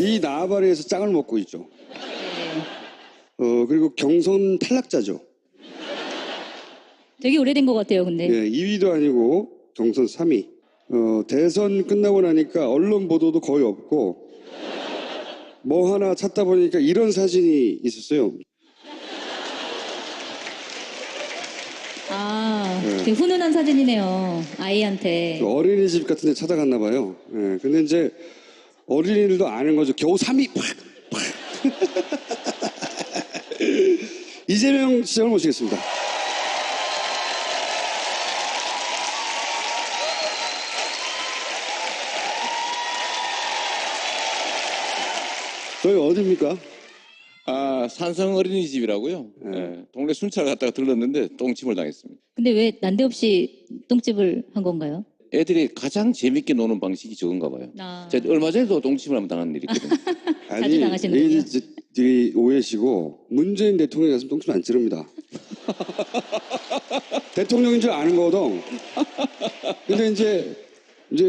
이 나발에서 짱을 먹고 있죠. 그리고 경선 탈락자죠. 되게 오래된 것 같아요, 근데. 예, 2위도 아니고 경선 3위. 대선 끝나고 나니까 언론 보도도 거의 없고 뭐 하나 찾다 보니까 이런 사진이 있었어요. 아, 되게 훈훈한 사진이네요. 아이한테. 어린이집 같은 데 찾아갔나 봐요. 예, 근데 이제 어린이들도 아는 거죠. 겨우 3위 팍! 이재명 시장을 모시겠습니다. 저희 어디입니까? 아, 산성 어린이집이라고요. 예, 동네 순찰 갔다가 들렀는데 똥침을 당했습니다. 근데 왜 난데없이 똥집을 한 건가요? 애들이 가장 재밌게 노는 방식이 저건가 봐요. 아. 제가 얼마 전에도 똥침을 한번 당한 일이 있거든요. 자주 당하시는군요. 되게 오해시고 문재인 대통령이 가서 똥침 안 찌릅니다. 대통령인 줄 아는 거거든. 근데 이제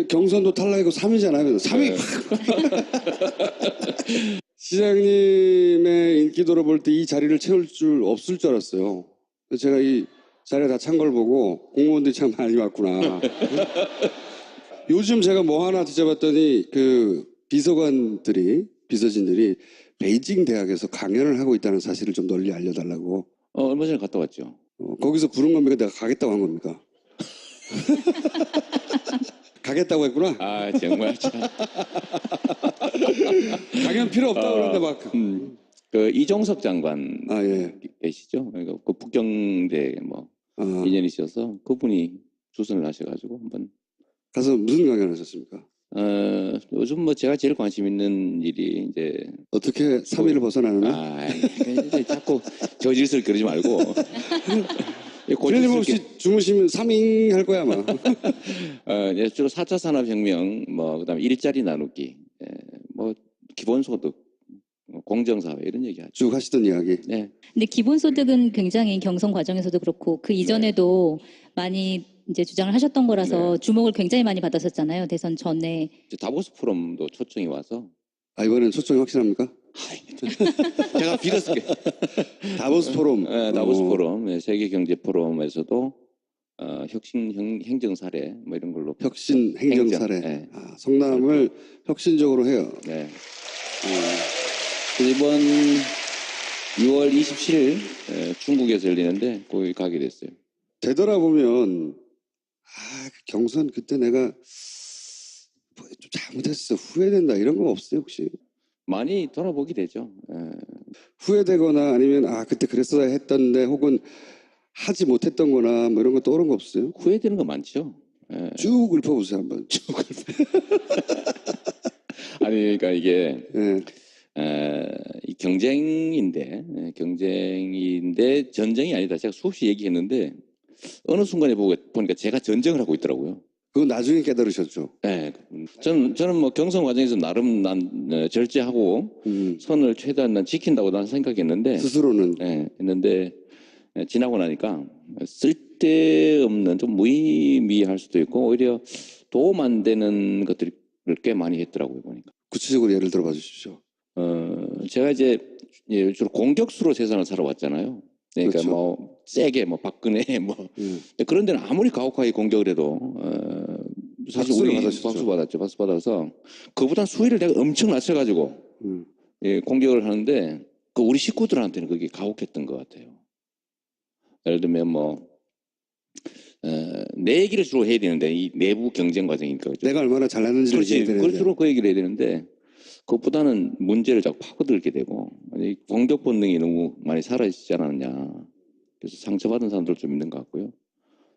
경선도 탈락이고 3위잖아요. 3위 시장님의 인기도를 볼 때 이 자리를 채울 줄 없을 줄 알았어요. 그래서 제가 이 자리가 다 찬 걸 보고 공무원들이 참 많이 왔구나. 요즘 제가 뭐 하나 뒤져봤더니 그 비서진들이 베이징 대학에서 강연을 하고 있다는 사실을 좀 널리 알려달라고. 얼마 전에 갔다 왔죠. 거기서 부른 겁니까? 내가 가겠다고 한 겁니까? 가겠다고 했구나. 아, 정말 참. 강연 필요 없다고 그러는데 막. 그 이종석 장관 아, 예. 계시죠? 그러니까 그 북경대 뭐 인연이셔서 그분이 주선을 하셔가지고 한번 가서 무슨 강연 하셨습니까? 요즘 뭐 제가 제일 관심 있는 일이 이제 어떻게 3위를 벗어나느냐? 이제 자꾸 저질을 그러지 말고 틀림없이 주무시면 3위 할 거야 아마. 주로 4차 산업혁명, 뭐 그다음에 일자리 나누기, 뭐 기본소득, 공정사회 이런 얘기하죠. 쭉 하시던 이야기. 네. 근데 기본소득은 굉장히 경선 과정에서도 그렇고 그 이전에도 많이 이제 주장을 하셨던 거라서 주목을 굉장히 많이 받았었잖아요. 대선 전에. 다보스 포럼도 초청이 와서. 이번엔 초청이 확실합니까? 제가 빌었을게. 다보스 포럼. 다보스 포럼, 세계 경제 포럼에서도 혁신 행정 사례 뭐 이런 걸로. 혁신 행정 사례. 네. 성남을 혁신적으로 해요. 네. 이번 6월 27일 중국에서 열리는데 거기 가게 됐어요. 되돌아보면 경선 그때 내가 좀 잘못했어 후회된다 이런 거 없어요 혹시? 많이 돌아보게 되죠. 후회되거나 아니면 그때 그랬어야 했던데 혹은 하지 못했던 거나 뭐 이런 거 떠오른 거 없어요? 후회되는 거 많죠. 쭉 읊어보세요 한번. 아니 그러니까 이게 예. 이 경쟁인데 전쟁이 아니다. 제가 수없이 얘기했는데 어느 순간에 보니까 제가 전쟁을 하고 있더라고요. 그건 나중에 깨달으셨죠? 네. 저는 뭐 경선 과정에서 나름 절제하고 선을 최대한 난 지킨다고 난 생각했는데 스스로는. 했는데 지나고 나니까 쓸데없는 좀 무의미할 수도 있고 오히려 도움 안 되는 것들을 꽤 많이 했더라고요 보니까. 구체적으로 예를 들어봐 주십시오. 제가 이제 주로 공격수로 세상을 살아왔잖아요. 그러니까 그렇죠. 뭐 세게 뭐 박근혜 뭐 그런 데는 아무리 가혹하게 공격을 해도 사실 우리 박수 받았죠. 박수 받아서 그보다 수위를 내가 엄청 낮춰가지고 공격을 하는데 그 우리 식구들한테는 그게 가혹했던 것 같아요. 예를 들면 뭐 내 얘기를 주로 해야 되는데 이 내부 경쟁 과정이니까 그렇죠? 내가 얼마나 잘났는지를 얘기해야 되는데. 그걸 주로 그 얘기를 해야 되는데 그것보다는 문제를 자꾸 파고들게 되고 공격 본능이 너무 많이 사라지지 않았냐. 그래서 상처받은 사람들 좀 있는 것 같고요.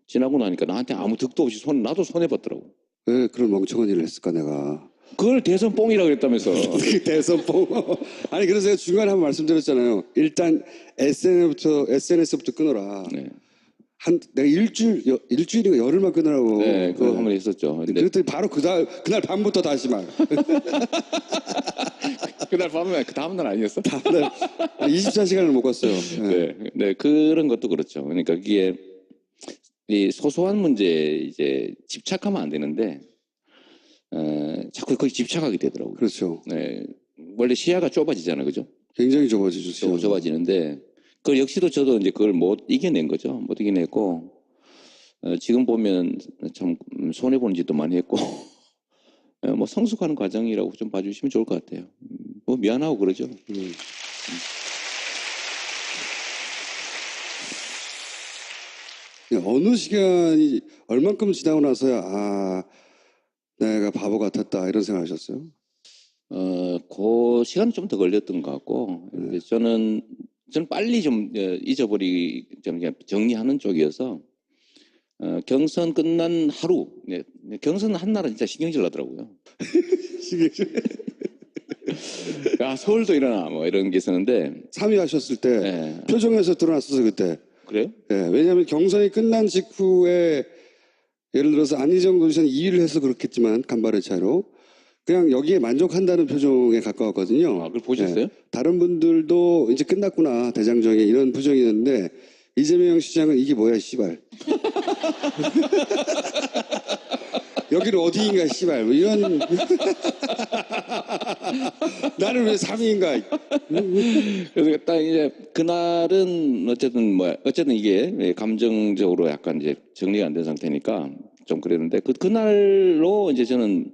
지나고 나니까 나한테 아무 득도 없이 나도 손해봤더라고. 왜 그런 멍청한 일을 했을까 내가. 그걸 대선 뽕이라고 그랬다면서. 대선 뽕. 아니 그래서 제가 중간에 한번 말씀드렸잖아요. 일단 SNS부터 끊어라. 네. 내가 일주일인가 열흘만 끊으라고. 네, 그거 한번 했었죠. 근데 그랬더니 바로 그날 밤부터 다시 막. 그날 밤에 그 다음 날 아니었어? 다음날 24시간을 못 갔어요. 네, 그런 것도 그렇죠. 그러니까 그게 이 소소한 문제에 이제 집착하면 안 되는데 자꾸 거기 집착하게 되더라고요. 그렇죠. 네, 원래 시야가 좁아지잖아요, 그죠? 굉장히 좁아지죠. 좁아지는데 그 역시도 저도 이제 그걸 못 이겨낸 거죠. 못 이겨냈고 지금 보면 참 손해 보는 짓도 많이 했고 뭐 성숙하는 과정이라고 좀 봐주시면 좋을 것 같아요. 뭐 미안하고 그러죠. 어느 시간이 얼만큼 지나고 나서야 아 내가 바보 같았다 이런 생각하셨어요? 그 시간은 좀 더 걸렸던 것 같고 근데 저는 빨리 좀 잊어버리 좀 정리하는 쪽이어서 경선 끝난 하루 경선 한 날은 진짜 신경질 나더라고요. 야 서울도 일어나 뭐 이런 게 있었는데 3위 하셨을 때 네. 표정에서 드러났었어요 그때. 그래요? 네, 왜냐하면 경선이 끝난 직후에 예를 들어서 안희정 도지사는 2위를 해서 그렇겠지만 간발의 차이로 그냥 여기에 만족한다는 표정에 가까웠거든요. 아, 그걸 보셨어요? 다른 분들도 이제 끝났구나 대장정에 이런 표정이었는데 이재명 시장은 이게 뭐야 씨발. 여기는 어디인가 씨발 뭐 이런 나는 왜 3위인가. 그래서 딱 이제 그날은 어쨌든 이게 감정적으로 약간 이제 정리가 안 된 상태니까 좀 그랬는데 그날로 이제 저는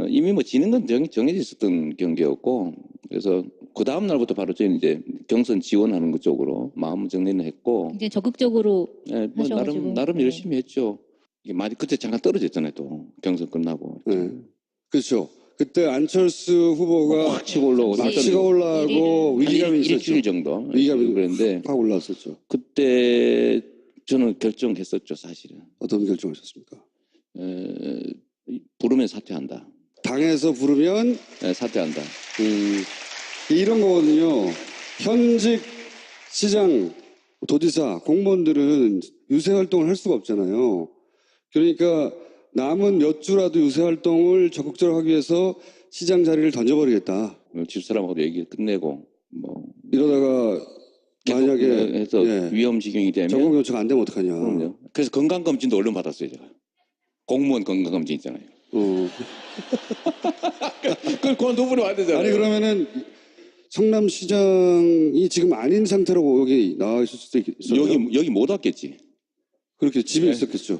이미 뭐 지는 건 정해져 있었던 경기였고 그래서 그 다음 날부터 바로 저희는 이제 경선 지원하는 것 쪽으로 마음 정리는 했고 굉장히 적극적으로 네, 뭐 하셔가지고. 나름 네. 열심히 했죠. 이게 많이 그때 잠깐 떨어졌잖아요 또 경선 끝나고. 네. 그렇죠. 그때 안철수 후보가 확 치고 올라오고 막 치고 올라가고 위기감이 있었죠. 일주일 정도 위기감이 그랬는데 확 올라왔었죠. 그때 저는 결정했었죠 사실은. 어떤 결정하셨습니까? 부르면 사퇴한다. 당에서 부르면 네, 사퇴한다. 이런 거거든요. 현직 시장, 도지사, 공무원들은 유세 활동을 할 수가 없잖아요. 그러니까 남은 몇 주라도 유세 활동을 적극적으로 하기 위해서 시장 자리를 던져버리겠다. 집사람하고도 얘기 끝내고 뭐 이러다가 만약에 해서 위험 지경이 되면 전국 요청 안 되면 어떡하냐. 그럼요. 그래서 건강검진도 얼른 받았어요 제가. 공무원 건강검진 있잖아요. 그걸 그만둬버리면 안 되잖아요. 아니 그러면은 성남시장이 지금 아닌 상태로 여기 나와 있을 수도 있어요. 여기 못 왔겠지. 그렇게 집에 있었겠죠.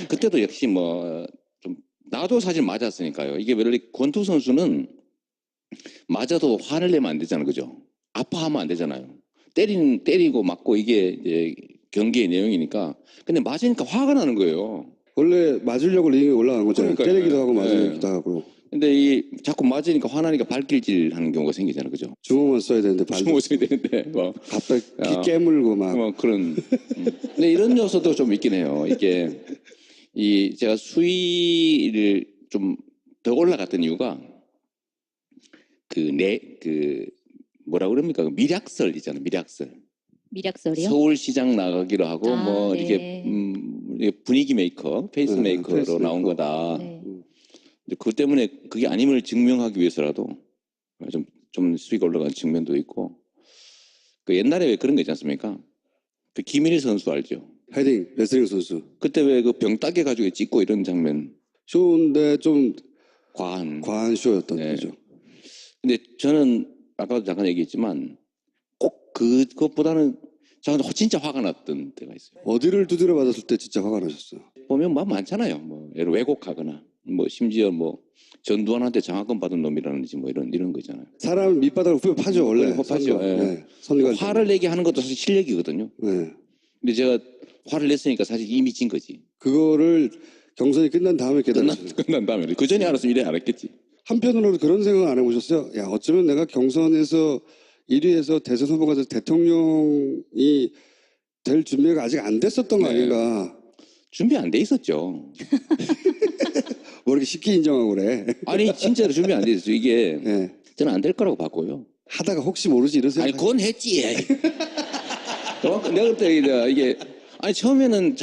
그때도 역시 뭐 좀 나도 사실 맞았으니까요. 이게 원래 권투 선수는 맞아도 화를 내면 안 되잖아요, 그죠? 아파하면 안 되잖아요. 때리고 맞고 이게 이제 경기의 내용이니까. 근데 맞으니까 화가 나는 거예요. 원래 맞으려고 링에 올라간 거잖아요. 그러니까요. 때리기도 하고 네. 맞으기도 하고. 근데 이 자꾸 맞으니까 화나니까 발길질 하는 경우가 생기잖아요, 그죠? 주먹만 써야 되는데 주먹 써야 되는데 뭐 갑자기 피 깨물고 막. 뭐 그런. 근데 이런 요소도 좀 있긴 해요. 이게 제가 수위를 좀 더 올라갔던 이유가 뭐라 그럽니까? 그 미략설 있잖아요. 미략설이요? 서울시장 나가기로 하고 뭐 네. 이렇게 분위기 메이커, 페이스 메이커로 페이스메이커. 나온 거다. 네. 근데 그 때문에 그게 아님을 증명하기 위해서라도 좀 수위가 올라간 측면도 있고. 그 옛날에 왜 그런 거 있지 않습니까? 그 김일희 선수 알죠? 헤딩 레슬링 선수. 그때 왜 그 병 따개 가지고 찍고 이런 장면 쇼인데 좀 과한. 쇼였던 네. 거죠. 근데 저는 아까도 잠깐 얘기했지만 꼭 그것보다는 저는 진짜 화가 났던 때가 있어요. 어디를 두드려 맞았을 때 진짜 화가 나셨어요? 보면 뭐 많잖아요. 뭐 예를 왜곡하거나 뭐 심지어 뭐 전두환한테 장학금 받은 놈이라든지 뭐 이런 거잖아요. 사람 밑바닥을 후벼 파죠 원래. 파죠. 예. 선거. 화를 내게 하는 것도 사실 실력이거든요. 네. 근데 제가 화를 냈으니까 사실 이미 진 거지. 그거를 경선이 끝난 다음에 깨달았어요. 끝난 다음에 그 전에 알았으면 이래 알았겠지. 한편으로는 그런 생각 안 해보셨어요? 야 어쩌면 내가 경선에서 1위에서 대선 후보가 돼서 대통령이 될 준비가 아직 안 됐었던 거 네. 아닌가. 준비 안 돼 있었죠. 뭐 이렇게 쉽게 인정하고 그래. 아니 진짜로 준비 안 돼 있었어요. 이게 네. 저는 안 될 거라고 봤고요. 하다가 혹시 모르지 이런 생각. 아니 그건 했지. 내가 그때 이게 아니 처음에는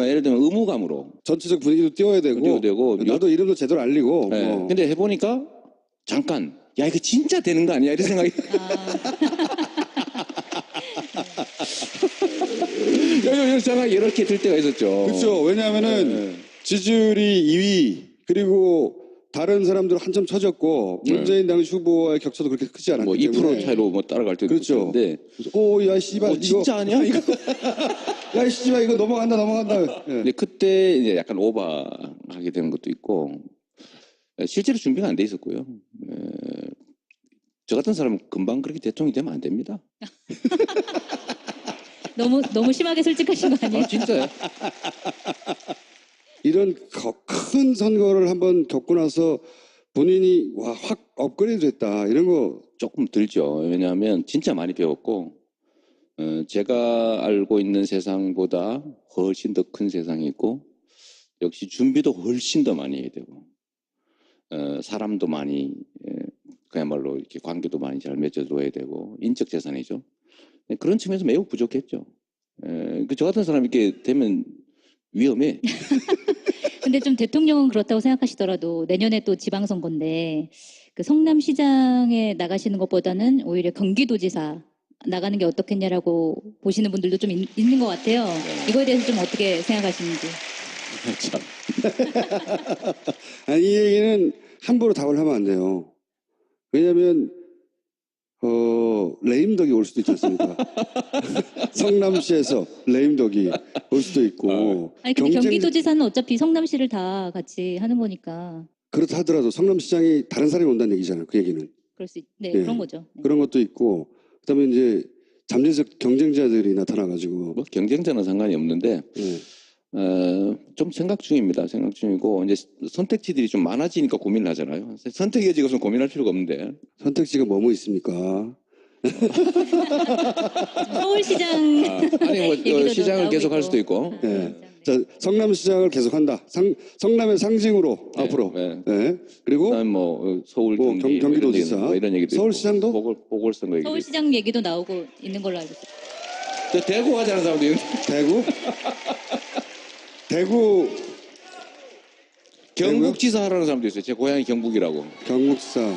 예를 들면 의무감으로 전체적 분위기도 띄워야 되고, 나도 이름도 제대로 알리고. 네. 뭐. 근데 해보니까 잠깐 야 이거 진짜 되는 거 아니야 이런 생각이 이렇게 들 때가 있었죠. 그렇죠. 왜냐하면은 지지율이 2위 그리고 다른 사람들 한참 쳐졌고 문재인 당시 후보와의 격차도 그렇게 크지 않았기 뭐 2% 때문에 차이로 뭐 따라갈 때도 그렇죠. 있는데 오야 씨발 이거 진짜 아니야 이거. 야 씨발 이거 넘어간다. 예. 근데 그때 이제 약간 오버하게 되는 것도 있고 실제로 준비가 안 돼 있었고요. 저 같은 사람은 금방 그렇게 대통령이 되면 안 됩니다. 너무 심하게 솔직하신 거 아니에요? 진짜요? 이런 큰 선거를 한번 겪고 나서 본인이 확 업그레이드 됐다 이런 거 조금 들죠. 왜냐하면 진짜 많이 배웠고 제가 알고 있는 세상보다 훨씬 더 큰 세상이 있고 역시 준비도 훨씬 더 많이 해야 되고 사람도 많이 그야말로 이렇게 관계도 많이 잘 맺어줘야 되고 인적 재산이죠. 그런 측면에서 매우 부족했죠. 저 같은 사람이 이렇게 되면 위험해. 근데 좀 대통령은 그렇다고 생각하시더라도 내년에 또 지방선거인데 그 성남시장에 나가시는 것보다는 오히려 경기도지사 나가는 게 어떻겠냐라고 보시는 분들도 좀 있는 것 같아요. 이거에 대해서 좀 어떻게 생각하시는지. 참. 아니, 이 얘기는 함부로 답을 하면 안 돼요. 왜냐하면 레임덕이 올 수도 있지 않습니까? 성남시에서 레임덕이 올 수도 있고. 아니 근데 경기도지사는 어차피 성남시를 다 같이 하는 거니까. 그렇다 하더라도 성남시장이 다른 사람이 온다는 얘기잖아요. 그 얘기는. 네, 예. 그런 거죠. 네. 그런 것도 있고. 그다음에 이제 잠재적 경쟁자들이 나타나가지고. 뭐 경쟁자는 상관이 없는데 예. 좀 생각 중입니다. 생각 중이고 이제 선택지들이 좀 많아지니까 고민을 하잖아요. 선택의 여지가 없으면 고민할 필요가 없는데. 선택지가 뭐뭐 있습니까? 서울시장 아니 뭐 시장을 계속 할 수도 있고. 네. 자, 성남시장을 계속한다. 성남의 상징으로 네, 앞으로. 네. 네. 그리고 그다음 뭐 서울 뭐 경기 경기도지사, 뭐 이런 얘기도 서울시장도? 있고, 보궐선거 얘기도 서울시장 얘기도 나오고 있는 걸로 알고 있어요. 있고. 대구 하자는 사람도 있는데. 대구 경북지사 하라는 사람도 있어요. 제 고향이 경북이라고. 경북지사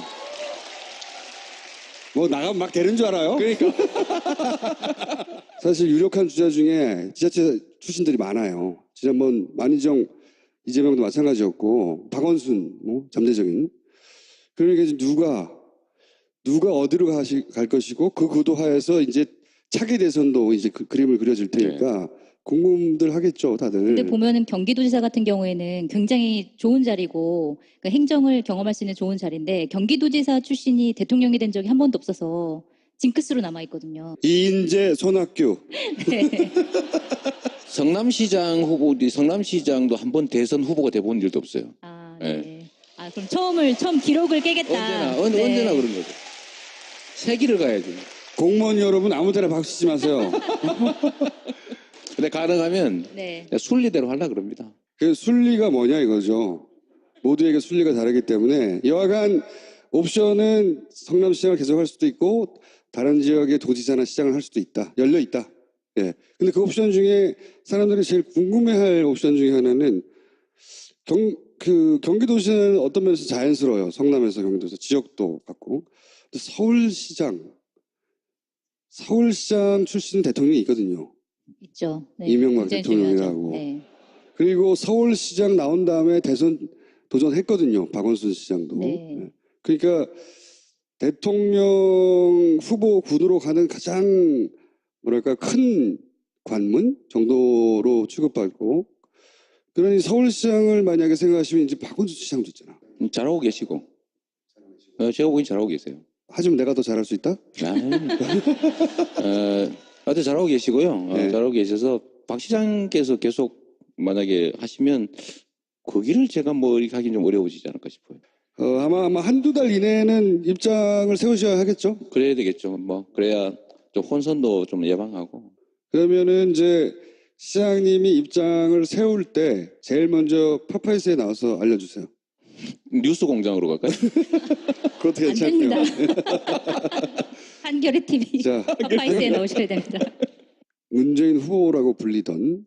뭐 나가면 막 되는 줄 알아요? 그러니까. 사실 유력한 주자 중에 지자체 출신들이 많아요. 지난번 만희정, 이재명도 마찬가지였고 박원순 뭐 잠재적인. 그러니까 이제 누가 어디로 갈 것이고 그 구도 하에서 이제 차기 대선도 이제 그림을 그려질 테니까 궁금들 하겠죠, 다들. 근데 보면은 경기도지사 같은 경우에는 굉장히 좋은 자리고 그러니까 행정을 경험할 수 있는 좋은 자리인데 경기도지사 출신이 대통령이 된 적이 한 번도 없어서 징크스로 남아 있거든요. 이인재, 손학규. 네. 성남시장도 한 번 대선 후보가 돼본 일도 없어요. 아, 네. 아, 그럼 처음 기록을 깨겠다. 언제나 그런 거죠. 세기를 가야지. 공무원 여러분 아무 데나 박수 치지 마세요. 근데 가능하면 네. 순리대로 하려고 그럽니다. 그 순리가 뭐냐 이거죠. 모두에게 순리가 다르기 때문에 여하간 옵션은 성남시장을 계속할 수도 있고 다른 지역의 도지사나 시장을 할 수도 있다. 열려 있다. 예. 근데 그 옵션 중에 사람들이 제일 궁금해할 옵션 중에 하나는 경기도시는 어떤 면에서 자연스러워요. 성남에서 경기도에서 지역도 같고. 근데 서울시장 출신 대통령이 있거든요. 있죠. 네. 이명박 굉장히 대통령이라고. 네. 그리고 서울시장 나온 다음에 대선 도전했거든요. 박원순 시장도. 네. 예. 그러니까 대통령 후보 군으로 가는 가장 뭐랄까 큰 관문 정도로 취급받고 그러니 서울시장을 만약에 생각하시면 이제 박원순 시장도 있잖아. 잘하고 계시고. 제가 보기엔 잘하고 계세요. 하지만 내가 더 잘할 수 있다? 하여튼 잘하고 계시고요. 네. 잘하고 계셔서 박 시장께서 계속 만약에 하시면 거기를 제가 뭐 이렇게 하긴 좀 어려워지지 않을까 싶어요. 아마 한두 달 이내에는 입장을 세우셔야 하겠죠? 그래야 되겠죠. 뭐 그래야 좀 혼선도 좀 예방하고. 그러면은 이제 시장님이 입장을 세울 때 제일 먼저 파파이스에 나와서 알려주세요. 뉴스 공장으로 갈까요? 그것도 안 괜찮고요. 됩니다. 한겨레 TV 자, 파파이스에 넣으셔야 됩니다. 문재인 후보라고 불리던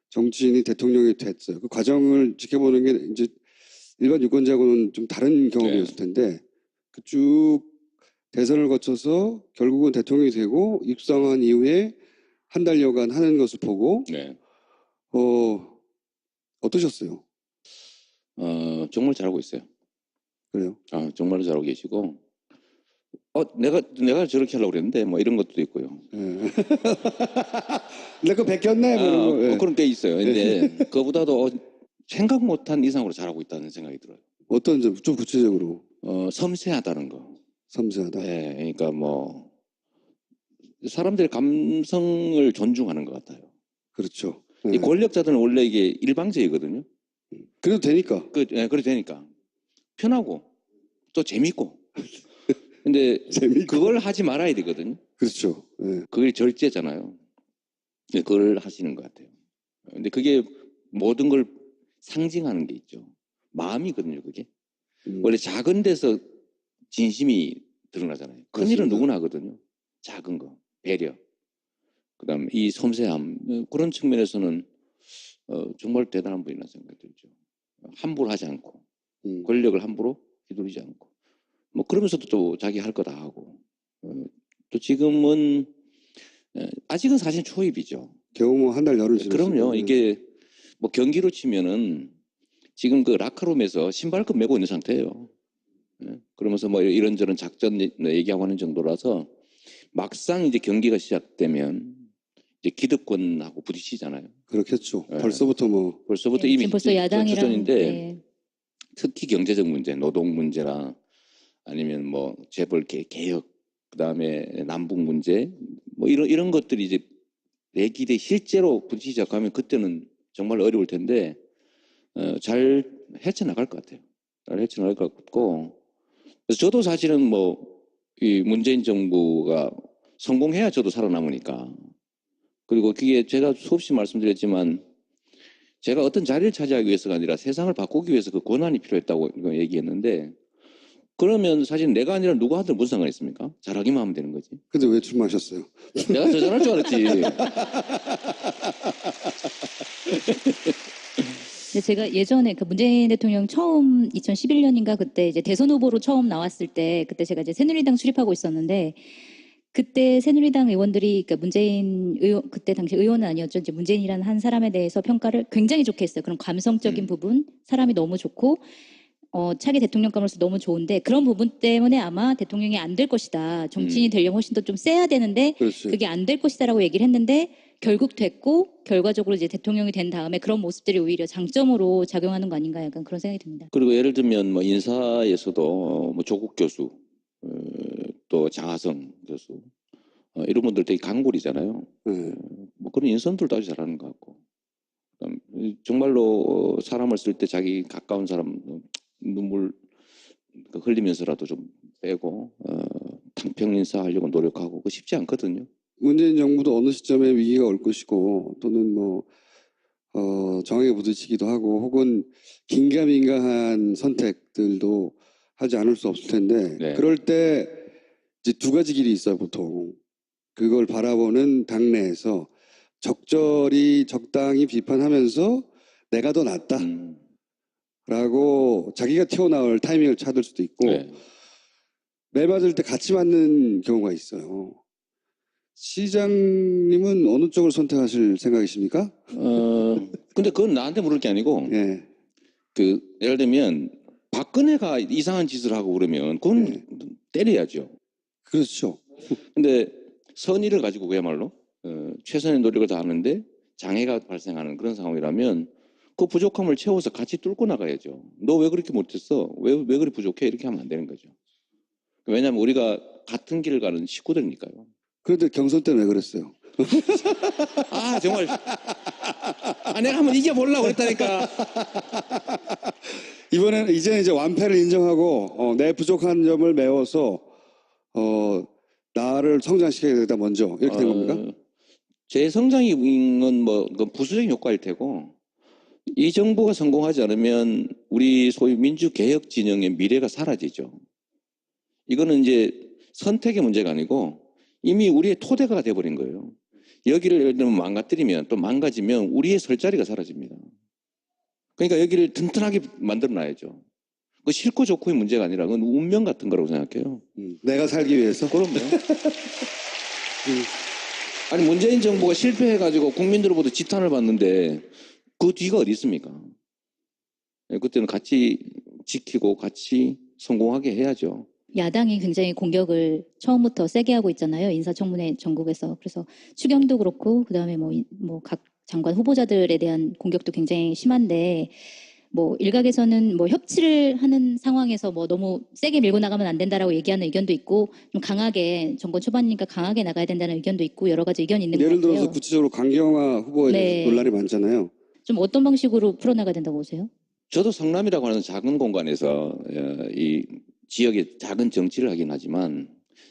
정치인이 대통령이 됐어요. 그 과정을 지켜보는 게 이제 일반 유권자하고는 좀 다른 경험이었을 텐데 쭉 대선을 거쳐서 결국은 대통령이 되고 입성한 이후에 한 달여간 하는 것을 보고 네. 어떠셨어요? 정말 잘하고 있어요. 그래요? 아, 정말로 잘하고 계시고, 내가 저렇게 하려고 그랬는데, 뭐 이런 것도 있고요. 예. 내 거 베꼈네, 뭐 이런 거. 예. 그런 게 있어요. 근데 그보다도 생각 못한 이상으로 잘하고 있다는 생각이 들어요. 어떤 점, 좀 구체적으로. 섬세하다는 거. 섬세하다. 예, 그러니까 뭐 사람들의 감성을 존중하는 것 같아요. 그렇죠. 이 권력자들은 원래 이게 일방적이거든요. 그래도 되니까. 그래도 되니까 편하고 또 재밌고. 근데 재밌고. 그걸 하지 말아야 되거든요. 그렇죠. 예. 그게 절제잖아요. 그걸 하시는 것 같아요. 근데 그게 모든 걸 상징하는 게 있죠. 마음이거든요, 그게. 원래 작은 데서 진심이 드러나잖아요. 큰 일은 누구나 하거든요. 작은 거, 배려. 그다음 이 섬세함, 그런 측면에서는 정말 대단한 분이라는 생각이 들죠. 함부로 하지 않고, 권력을 함부로 휘두르지 않고, 뭐 그러면서도 또 자기 할 거 다 하고, 또 지금은 아직은 사실 초입이죠. 겨우 뭐 한 달 열흘 지났어요. 그럼요. 이게 뭐 경기로 치면은 지금 그 라커룸에서 신발끈 메고 있는 상태예요. 그러면서 뭐 이런저런 작전 얘기하고 하는 정도라서 막상 이제 경기가 시작되면 이제 기득권하고 부딪히잖아요. 그렇겠죠. 벌써부터 네, 이미 지금 벌써 야당이랑 전인데 네. 특히 경제적 문제, 노동 문제나 아니면 뭐 재벌 개혁, 그다음에 남북 문제, 뭐 이런 것들이 이제 내기대 실제로 부딪히기 시작하면 그때는 정말 어려울 텐데 잘 헤쳐나갈 것 같아요. 잘 헤쳐나갈 것 같고, 그래서 저도 사실은 뭐 이 문재인 정부가 성공해야 저도 살아남으니까. 그리고 그게 제가 수없이 말씀드렸지만 제가 어떤 자리를 차지하기 위해서가 아니라 세상을 바꾸기 위해서 그 권한이 필요했다고 얘기했는데, 그러면 사실 내가 아니라 누가 하든 무슨 상관이 있습니까? 잘하기만 하면 되는 거지. 근데 왜 출마하셨어요? 내가 더 잘할 줄 알았지. 근데 제가 예전에 그 문재인 대통령 처음 2011년인가 그때 이제 대선 후보로 처음 나왔을 때 그때 제가 이제 새누리당 출입하고 있었는데 그때 새누리당 의원들이 그러니까 문재인 의원 그때 당시 의원은 아니었죠. 이제 문재인이라는 한 사람에 대해서 평가를 굉장히 좋게 했어요. 그런 감성적인 부분, 사람이 너무 좋고 차기 대통령감으로서 너무 좋은데 그런 부분 때문에 아마 대통령이 안 될 것이다. 정치인이 되려면 훨씬 더 좀 세야 되는데 그렇지. 그게 안 될 것이다라고 얘기를 했는데 결국 됐고 결과적으로 이제 대통령이 된 다음에 그런 모습들이 오히려 장점으로 작용하는 거 아닌가 약간 그런 생각이 듭니다. 그리고 예를 들면 뭐 인사에서도 뭐 조국 교수, 또 장하성 교수, 이런 분들 되게 강골이잖아요. 뭐 그런 인선들도 아주 잘하는 것 같고, 정말로 사람을 쓸 때 자기 가까운 사람 눈물 흘리면서라도 좀 빼고 당평 인사하려고 노력하고 그거 쉽지 않거든요. 문재인 정부도 어느 시점에 위기가 올 것이고 또는 뭐 정에 부딪히기도 하고 혹은 긴가민가한 선택들도 하지 않을 수 없을 텐데 네. 그럴 때 이제 두 가지 길이 있어요 보통. 그걸 바라보는 당내에서 적당히 비판하면서 내가 더 낫다라고 자기가 튀어나올 타이밍을 찾을 수도 있고 네. 매 맞을 때 같이 맞는 경우가 있어요. 시장님은 어느 쪽을 선택하실 생각이십니까? 근데 그건 나한테 물을 게 아니고, 예. 예를 들면 박근혜가 이상한 짓을 하고 그러면 그건 때려야죠. 그렇죠. 근데 선의를 가지고 그야말로 최선의 노력을 다하는데 장애가 발생하는 그런 상황이라면 그 부족함을 채워서 같이 뚫고 나가야죠. 너 왜 그렇게 못했어? 왜 그리 부족해? 이렇게 하면 안 되는 거죠. 왜냐하면 우리가 같은 길을 가는 식구들이니까요. 그런데 경선 때는 왜 그랬어요? 아 정말 내가 한번 이겨보려고 그랬다니까. 이제는 이제 완패를 인정하고 내 부족한 점을 메워서 나를 성장시켜야 되겠다 먼저 이렇게 된 겁니까? 제 성장인 뭐 부수적인 효과일 테고 이 정부가 성공하지 않으면 우리 소위 민주개혁 진영의 미래가 사라지죠. 이거는 이제 선택의 문제가 아니고 이미 우리의 토대가 돼버린 거예요. 여기를 예를 들면 망가뜨리면 또 망가지면 우리의 설 자리가 사라집니다. 그러니까 여기를 튼튼하게 만들어놔야죠. 그 싫고 좋고의 문제가 아니라 그건 운명 같은 거라고 생각해요. 내가 살기 위해서? 그럼요. 아니 문재인 정부가 실패해가지고 국민들로부터 지탄을 받는데 그 뒤가 어디 있습니까? 그때는 같이 지키고 같이 성공하게 해야죠. 야당이 굉장히 공격을 처음부터 세게 하고 있잖아요. 인사청문회 전국에서. 그래서 추경도 그렇고 그다음에 뭐 각 장관 후보자들에 대한 공격도 굉장히 심한데 뭐 일각에서는 뭐 협치를 하는 상황에서 뭐 너무 세게 밀고 나가면 안 된다라고 얘기하는 의견도 있고 좀 강하게 정권 초반이니까 강하게 나가야 된다는 의견도 있고 여러 가지 의견이 있는 것 같아요. 예를 들어서 구체적으로 강경화 후보에 대해서 논란이 많잖아요. 좀 어떤 방식으로 풀어나가야 된다고 보세요? 저도 성남이라고 하는 작은 공간에서 이 지역의 작은 정치를 하긴 하지만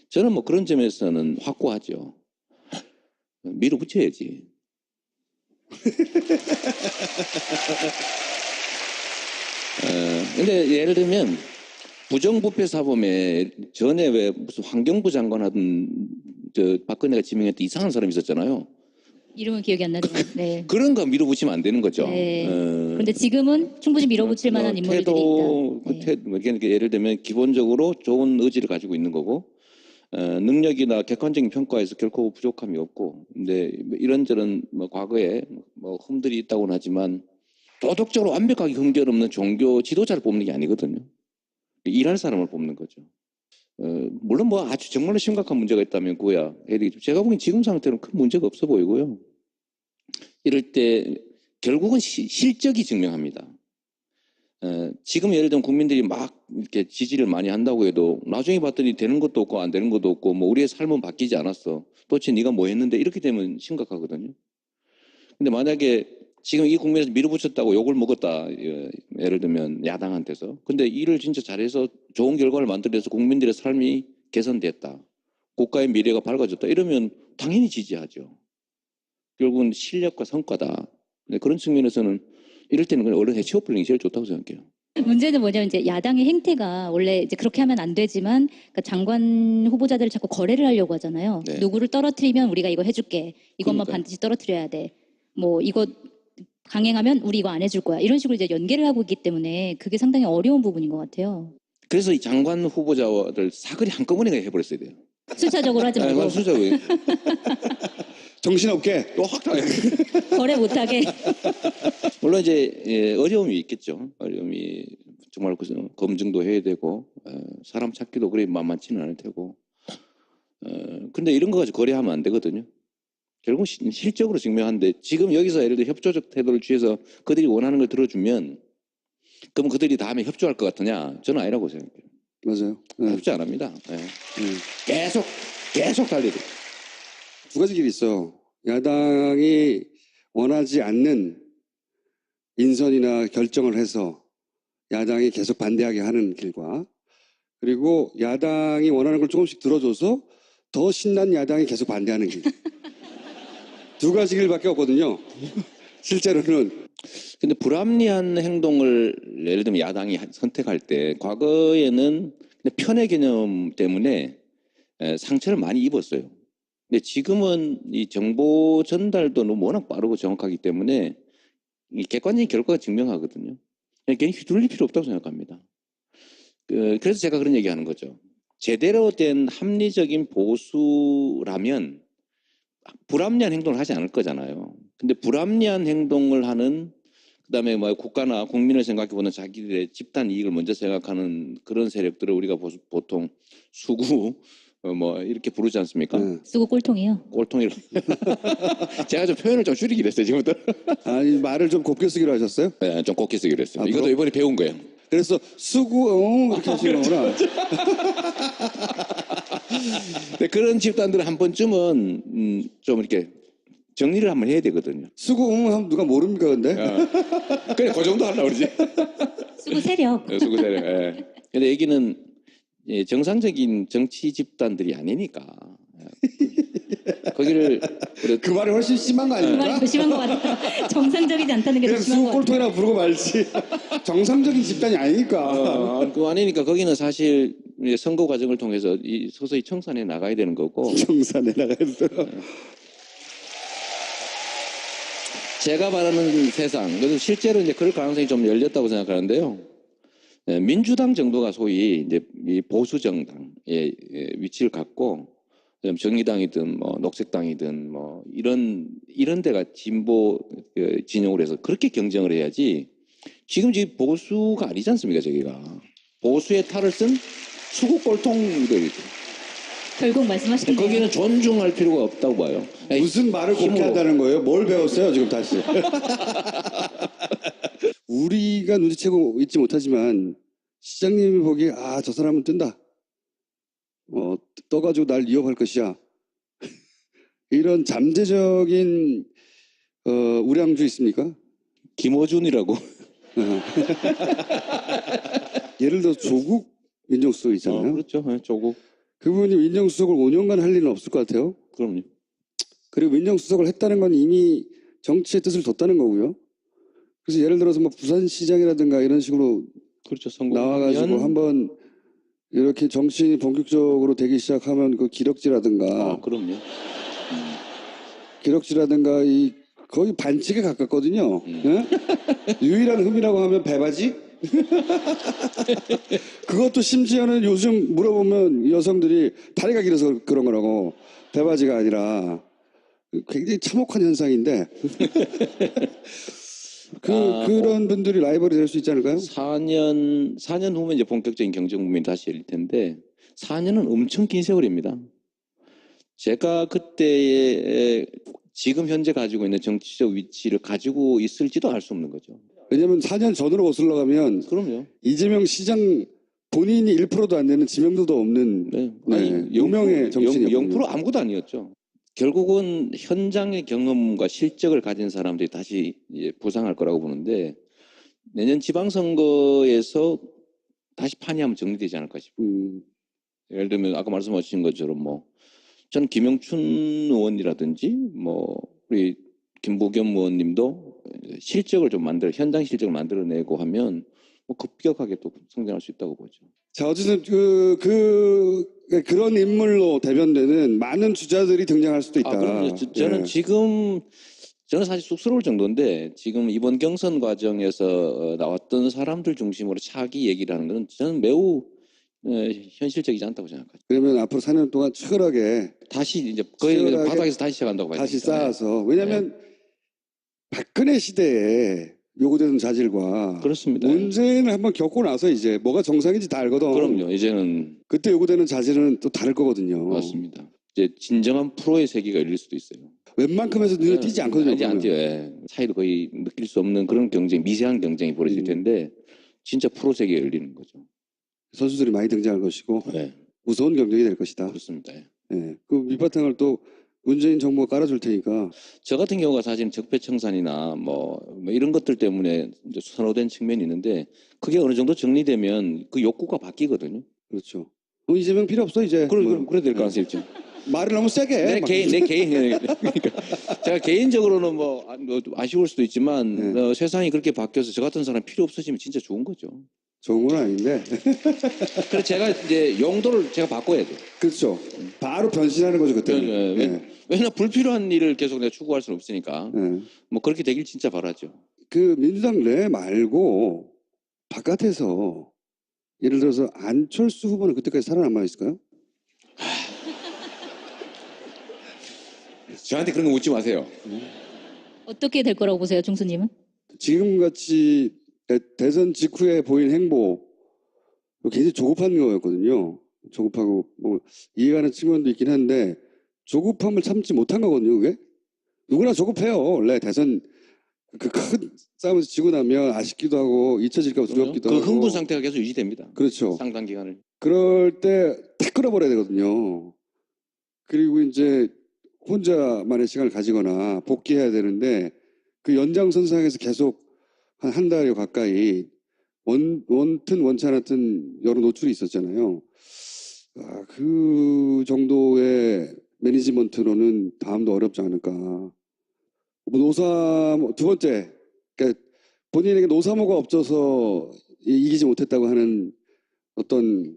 저는 뭐 그런 점에서는 확고하죠. 밀어붙여야지. 근데 예를 들면 부정부패 사범에 전에 왜 무슨 환경부 장관 하던 저 박근혜가 지명했던 이상한 사람이 있었잖아요. 이름은 기억이 안 나지만 네. 그런 거 밀어붙이면 안 되는 거죠. 네. 그런데 지금은 충분히 밀어붙일 만한 인물들이 있다. 그러니까 예를 들면 기본적으로 좋은 의지를 가지고 있는 거고 능력이나 객관적인 평가에서 결코 부족함이 없고 근데 이런저런 뭐 과거에 뭐 흠들이 있다고는 하지만 도덕적으로 완벽하게 흠결 없는 종교 지도자를 뽑는 게 아니거든요. 일할 사람을 뽑는 거죠. 물론 뭐 아주 정말로 심각한 문제가 있다면 그거야 해야 되겠죠. 제가 보기엔 지금 상태는 큰 문제가 없어 보이고요. 이럴 때 결국은 실적이 증명합니다. 지금 예를 들면 국민들이 막 이렇게 지지를 많이 한다고 해도 나중에 봤더니 되는 것도 없고 안 되는 것도 없고 뭐 우리의 삶은 바뀌지 않았어. 도대체 네가 뭐 했는데 이렇게 되면 심각하거든요. 근데 만약에 지금 이 국면에서 밀어붙였다고 욕을 먹었다. 예를 들면 야당한테서. 근데 일을 진짜 잘해서 좋은 결과를 만들어서 국민들의 삶이 개선됐다. 국가의 미래가 밝아졌다. 이러면 당연히 지지하죠. 결국은 실력과 성과다. 근데 그런 측면에서는 이럴 때는 그냥 얼른 해치워버리는 게 제일 좋다고 생각해요. 문제는 뭐냐면 이제 야당의 행태가 원래 이제 그렇게 하면 안 되지만 그러니까 장관 후보자들을 자꾸 거래를 하려고 하잖아요. 네. 누구를 떨어뜨리면 우리가 이거 해줄게. 이것만 그러니까요. 반드시 떨어뜨려야 돼. 뭐 이거 강행하면 우리 이거 안 해줄 거야. 이런 식으로 이제 연계를 하고 있기 때문에 그게 상당히 어려운 부분인 것 같아요. 그래서 이 장관 후보자들 사거리 한꺼번에 해버렸어야 돼요. 순차적으로 하지 말고 순차적으로. 정신없게 또 확 당해. 거래 못하게. 물론 이제 어려움이 있겠죠. 어려움이 정말 검증도 해야 되고 사람 찾기도 그리 만만치는 않을 테고. 근데 이런 거 가지고 거래하면 안 되거든요. 결국 실적으로 증명하는데 지금 여기서 예를 들어 협조적 태도를 취해서 그들이 원하는 걸 들어주면 그럼 그들이 다음에 협조할 것 같으냐? 저는 아니라고 생각해요. 맞아요. 네. 협조 안 합니다. 계속 달리고. 두 가지 길이 있어요. 야당이 원하지 않는 인선이나 결정을 해서 야당이 계속 반대하게 하는 길과 그리고 야당이 원하는 걸 조금씩 들어줘서 더 신난 야당이 계속 반대하는 길. 두 가지 길밖에 없거든요. 실제로는. 근데 불합리한 행동을 예를 들면 야당이 선택할 때 과거에는 편의 개념 때문에 상처를 많이 입었어요. 근데 지금은 이 정보 전달도 너무 워낙 빠르고 정확하기 때문에 이 객관적인 결과가 증명하거든요. 괜히 휘둘릴 필요 없다고 생각합니다. 그래서 제가 그런 얘기하는 거죠. 제대로 된 합리적인 보수라면 불합리한 행동을 하지 않을 거잖아요. 근데 불합리한 행동을 하는 그다음에 뭐 국가나 국민을 생각해보는 자기들의 집단 이익을 먼저 생각하는 그런 세력들을 우리가 보통 수구 뭐 이렇게 부르지 않습니까? 쓰고 꼴통이요. 꼴통이라. 제가 좀 표현을 좀 줄이기로 했어요 지금부터. 아니 말을 좀 곱게 쓰기로 하셨어요? 네, 좀 곱게 쓰기로 했어요. 이것도 이번에 배운 거예요. 그래서 수구 이렇게 하시는 거구나. 네, 그런 집단들은 한 번쯤은 좀 이렇게 정리를 한번 해야 되거든요. 수구 하면 누가 모릅니까 근데? 그래 그 정도 하려고 그러지. 쓰고 세력. 수구 세력. 예. 근데 여기는 정상적인 정치 집단들이 아니니까. 거기를 그 말이 훨씬 심한 거 그 아닙니까? 말이 더 심한 것 같아요. 정상적이지 않다는 게 더 그냥 심한 것 수구 같아요. 꼴통이라고 부르고 말지. 정상적인 집단이 아니니까. 그거 아니니까 거기는 사실 선거 과정을 통해서 서서히 청산해 나가야 되는 거고. 청산해 나가야 돼요. 제가 바라는 세상, 그래서 실제로 이제 그럴 가능성이 좀 열렸다고 생각하는데요. 민주당 정도가 소위 이제 이 보수 정당의 위치를 갖고 정의당이든 뭐 녹색당이든 뭐 이런 데가 진보 진영으로 해서 그렇게 경쟁을 해야지. 지금 보수가 아니지 않습니까 저기가. 보수의 탈을 쓴 수국 꼴통들이죠. 결국 말씀하신 거 거기는 존중할 필요가 없다고 봐요. 무슨 말을 곱게 한다는 거예요? 뭘 배웠어요 지금 다시? 우리가 눈치채고 있지 못하지만 시장님이 보기에 아, 저 사람은 뜬다. 떠가지고 날 위협할 것이야. 이런 잠재적인 우량주 있습니까? 김어준이라고. 예를 들어 조국 민정수석 있잖아요. 그렇죠. 네, 조국. 그분이 민정수석을 5년간 할 일은 없을 것 같아요. 그럼요. 그리고 민정수석을 했다는 건 이미 정치의 뜻을 뒀다는 거고요. 그래서 예를 들어서 뭐 부산시장이라든가 이런 식으로 그렇죠. 나와가지고 한번 이렇게 정치인이 본격적으로 되기 시작하면 그 기럭지라든가 그럼요. 기럭지라든가 이 거의 반칙에 가깝거든요. 예? 유일한 흠이라고 하면 배바지? 그것도 심지어는 요즘 물어보면 여성들이 다리가 길어서 그런 거라고 배바지가 아니라 굉장히 참혹한 현상인데 그런 분들이 라이벌이 될 수 있지 않을까요? 4년 후면 이제 본격적인 경정 국면이 다시 열릴 텐데 4년은 엄청 긴 세월입니다. 제가 그때의 지금 현재 가지고 있는 정치적 위치를 가지고 있을지도 알 수 없는 거죠. 왜냐하면 4년 전으로 거슬러 가면 그럼요. 이재명 시장 본인이 1%도 안 되는 지명도도 없는 유명의 정치인이었거든요. 0% 아무것도 아니었죠. 결국은 현장의 경험과 실적을 가진 사람들이 다시 이제 부상할 거라고 보는데 내년 지방선거에서 다시 판이 한번 정리되지 않을까 싶어요. 예를 들면 아까 말씀하신 것처럼 전 김영춘 의원이라든지 우리 김부겸 의원님도 실적을 좀 현장 실적을 만들어내고 하면 급격하게 또 성장할 수 있다고 보죠. 자, 어쨌든 그런 인물로 대변되는 많은 주자들이 등장할 수도 있다. 그럼요. 저는 저는 사실 쑥스러울 정도인데 지금 이번 경선 과정에서 나왔던 사람들 중심으로 차기 얘기를 하는 것은 저는 매우 현실적이지 않다고 생각하죠. 그러면 앞으로 4년 동안 치열하게 다시 이제 거의 바닥에서 다시 시작한다고 봐야 다시 됩니다. 쌓아서 왜냐하면 박근혜 시대에 요구되는 자질과 그렇습니다. 문재인을 한번 겪고 나서 이제 뭐가 정상인지 다 알거든. 그럼요. 이제는 그때 요구되는 자질은 또 다를 거거든요. 맞습니다. 이제 진정한 프로의 세계가 열릴 수도 있어요. 웬만큼에서 눈에 띄지 않거든요. 이제 안 띄어요. 차이도 거의 느낄 수 없는 그런 미세한 경쟁이 벌어질 텐데 진짜 프로 세계가 열리는 거죠. 선수들이 많이 등장할 것이고 네. 무서운 경쟁이 될 것이다. 그렇습니다. 네. 그 밑바탕을 또 문재인 정부가 깔아줄 테니까. 저 같은 경우가 사실 적폐청산이나 이런 것들 때문에 이제 선호된 측면이 있는데 그게 어느 정도 정리되면 그 욕구가 바뀌거든요. 그렇죠. 이재명 필요 없어 이제. 그래 될 가능성이 있죠. 말을 너무 세게 해. 내 개인 그러니까 제가 개인적으로는 아쉬울 수도 있지만 세상이 그렇게 바뀌어서 저 같은 사람 필요 없어지면 진짜 좋은 거죠. 좋은 건 아닌데. 그래서 제가 이제 용도를 제가 바꿔야 돼요. 그렇죠. 바로 변신하는 거죠 그때는. 왜냐면 불필요한 일을 계속 내가 추구할 수는 없으니까. 그렇게 되길 진짜 바라죠. 그 민주당 내 말고 바깥에서 예를 들어서 안철수 후보는 그때까지 살아남아 있을까요? 저한테 그런 거 묻지 마세요. 어떻게 될 거라고 보세요, 중수님은? 지금같이 대선 직후에 보인 행보 굉장히 조급한 거였거든요. 조급하고 이해가는 측면도 있긴 한데 조급함을 참지 못한 거거든요. 그게 누구나 조급해요. 원래 대선 그 큰 싸움에서 지고 나면 아쉽기도 하고 잊혀질까 봐 두렵기도 하고. 그 흥분 상태가 계속 유지됩니다. 그렇죠. 상당 기간을. 그럴 때 탁 끌어버려야 되거든요. 그리고 이제 혼자만의 시간을 가지거나 복귀해야 되는데 그 연장선상에서 계속 한 달여 가까이 원튼 원치 않았든 여러 노출이 있었잖아요. 그 정도의 매니지먼트로는 다음도 어렵지 않을까. 두 번째, 그러니까 본인에게 노사모가 없어서 이기지 못했다고 하는 어떤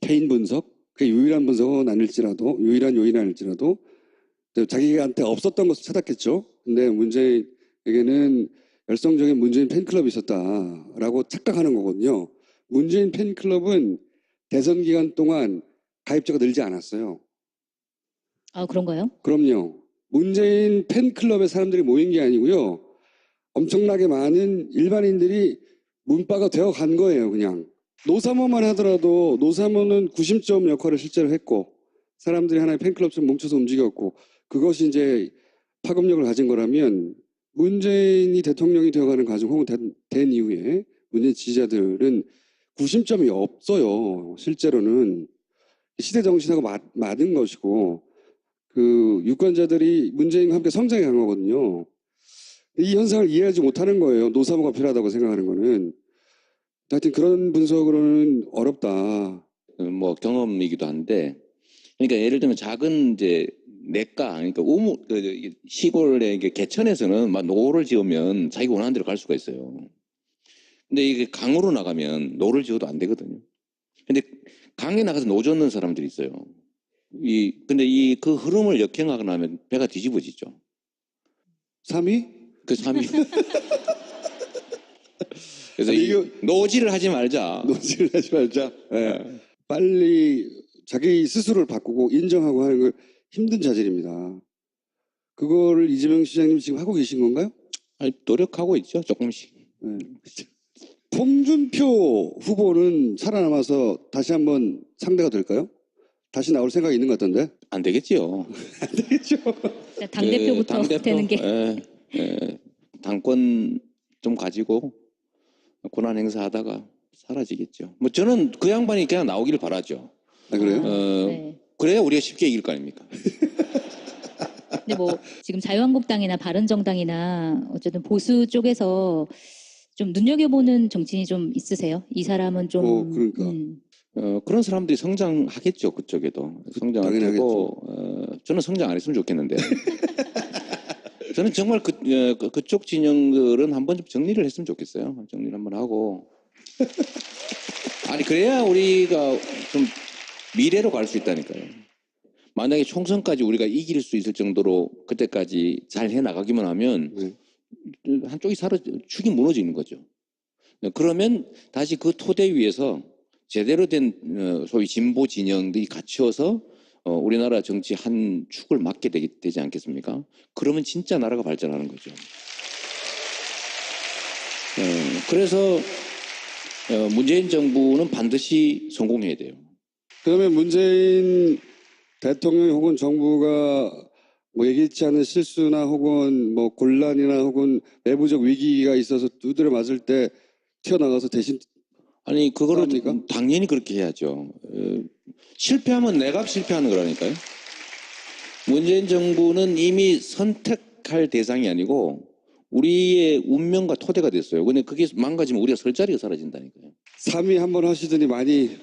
개인 분석, 그 유일한 분석은 아닐지라도, 유일한 요인은 아닐지라도 자기한테 없었던 것을 찾았겠죠. 근데 문재인에게는 열성적인 문재인 팬클럽이 있었다라고 착각하는 거거든요. 문재인 팬클럽은 대선 기간 동안 가입자가 늘지 않았어요. 그런가요? 그럼요. 문재인 팬클럽에 사람들이 모인 게 아니고요. 엄청나게 많은 일반인들이 문바가 되어 간 거예요, 그냥. 노사모만 하더라도 노사모는 구심점 역할을 실제로 했고 사람들이 하나의 팬클럽처럼 뭉쳐서 움직였고 그것이 이제 파급력을 가진 거라면 문재인이 대통령이 되어가는 과정 혹은 된 이후에 문재인 지지자들은 구심점이 없어요. 실제로는 시대 정신하고 맞은 것이고 그 유권자들이 문재인과 함께 성장해 간 거거든요. 이 현상을 이해하지 못하는 거예요. 노사모가 필요하다고 생각하는 거는. 하여튼 그런 분석으로는 어렵다. 뭐 경험이기도 한데, 그러니까 예를 들면 작은 이제 내과, 그러니까 시골의 개천에서는 막 노를 지으면 자기가 원하는 대로 갈 수가 있어요. 근데 이게 강으로 나가면 노를 지어도 안 되거든요. 근데 강에 나가서 노 젓는 사람들이 있어요. 근데 그 흐름을 역행하고 나면 배가 뒤집어지죠. 3위? 그 3위. 그래서 노지를 하지 말자. 노지를 하지 말자. 네. 빨리 자기 스스로를 바꾸고 인정하고 하는 걸 힘든 자질입니다. 그거를 이재명 시장님 지금 하고 계신 건가요? 아니, 노력하고 있죠. 조금씩. 네. 홍준표 후보는 살아남아서 다시 한번 상대가 될까요? 다시 나올 생각이 있는 것 같던데? 안 되겠지요. 안 되겠죠. 당대표부터 당대표, 되는 게. 당권 좀 가지고 권한 행사하다가 사라지겠죠. 뭐 저는 그 양반이 그냥 나오기를 바라죠. 아, 그래요? 네. 그래야 우리가 쉽게 이길 거 아닙니까? 근데 뭐 지금 자유한국당이나 바른정당이나 어쨌든 보수 쪽에서 좀 눈여겨보는 정치인이 좀 있으세요? 이 사람은 좀. 그러니까. 그런 사람들이 성장하겠죠. 그쪽에도. 성장을 하고 저는 성장 안 했으면 좋겠는데. 저는 정말 그쪽 진영들은 한번 좀 정리를 했으면 좋겠어요. 정리를 한번 하고. 아니 그래야 우리가 좀 미래로 갈 수 있다니까요. 만약에 총선까지 우리가 이길 수 있을 정도로 그때까지 잘 해나가기만 하면 한쪽이 축이 무너지는 거죠. 그러면 다시 그 토대 위에서 제대로 된 소위 진보 진영들이 갖춰서 우리나라 정치 한 축을 맡게 되지 않겠습니까? 그러면 진짜 나라가 발전하는 거죠. 그래서 문재인 정부는 반드시 성공해야 돼요. 그러면 문재인 대통령 혹은 정부가 뭐 예기치 않은 실수나 혹은 뭐 곤란이나 혹은 내부적 위기가 있어서 두드려 맞을 때 튀어나가서 대신 아니 그거를 합니까? 당연히 그렇게 해야죠. 실패하면 내가 실패하는 거라니까요. 문재인 정부는 이미 선택할 대상이 아니고 우리의 운명과 토대가 됐어요. 근데 그게 망가지면 우리가 설 자리가 사라진다니까요. 3위 한번 하시더니 많이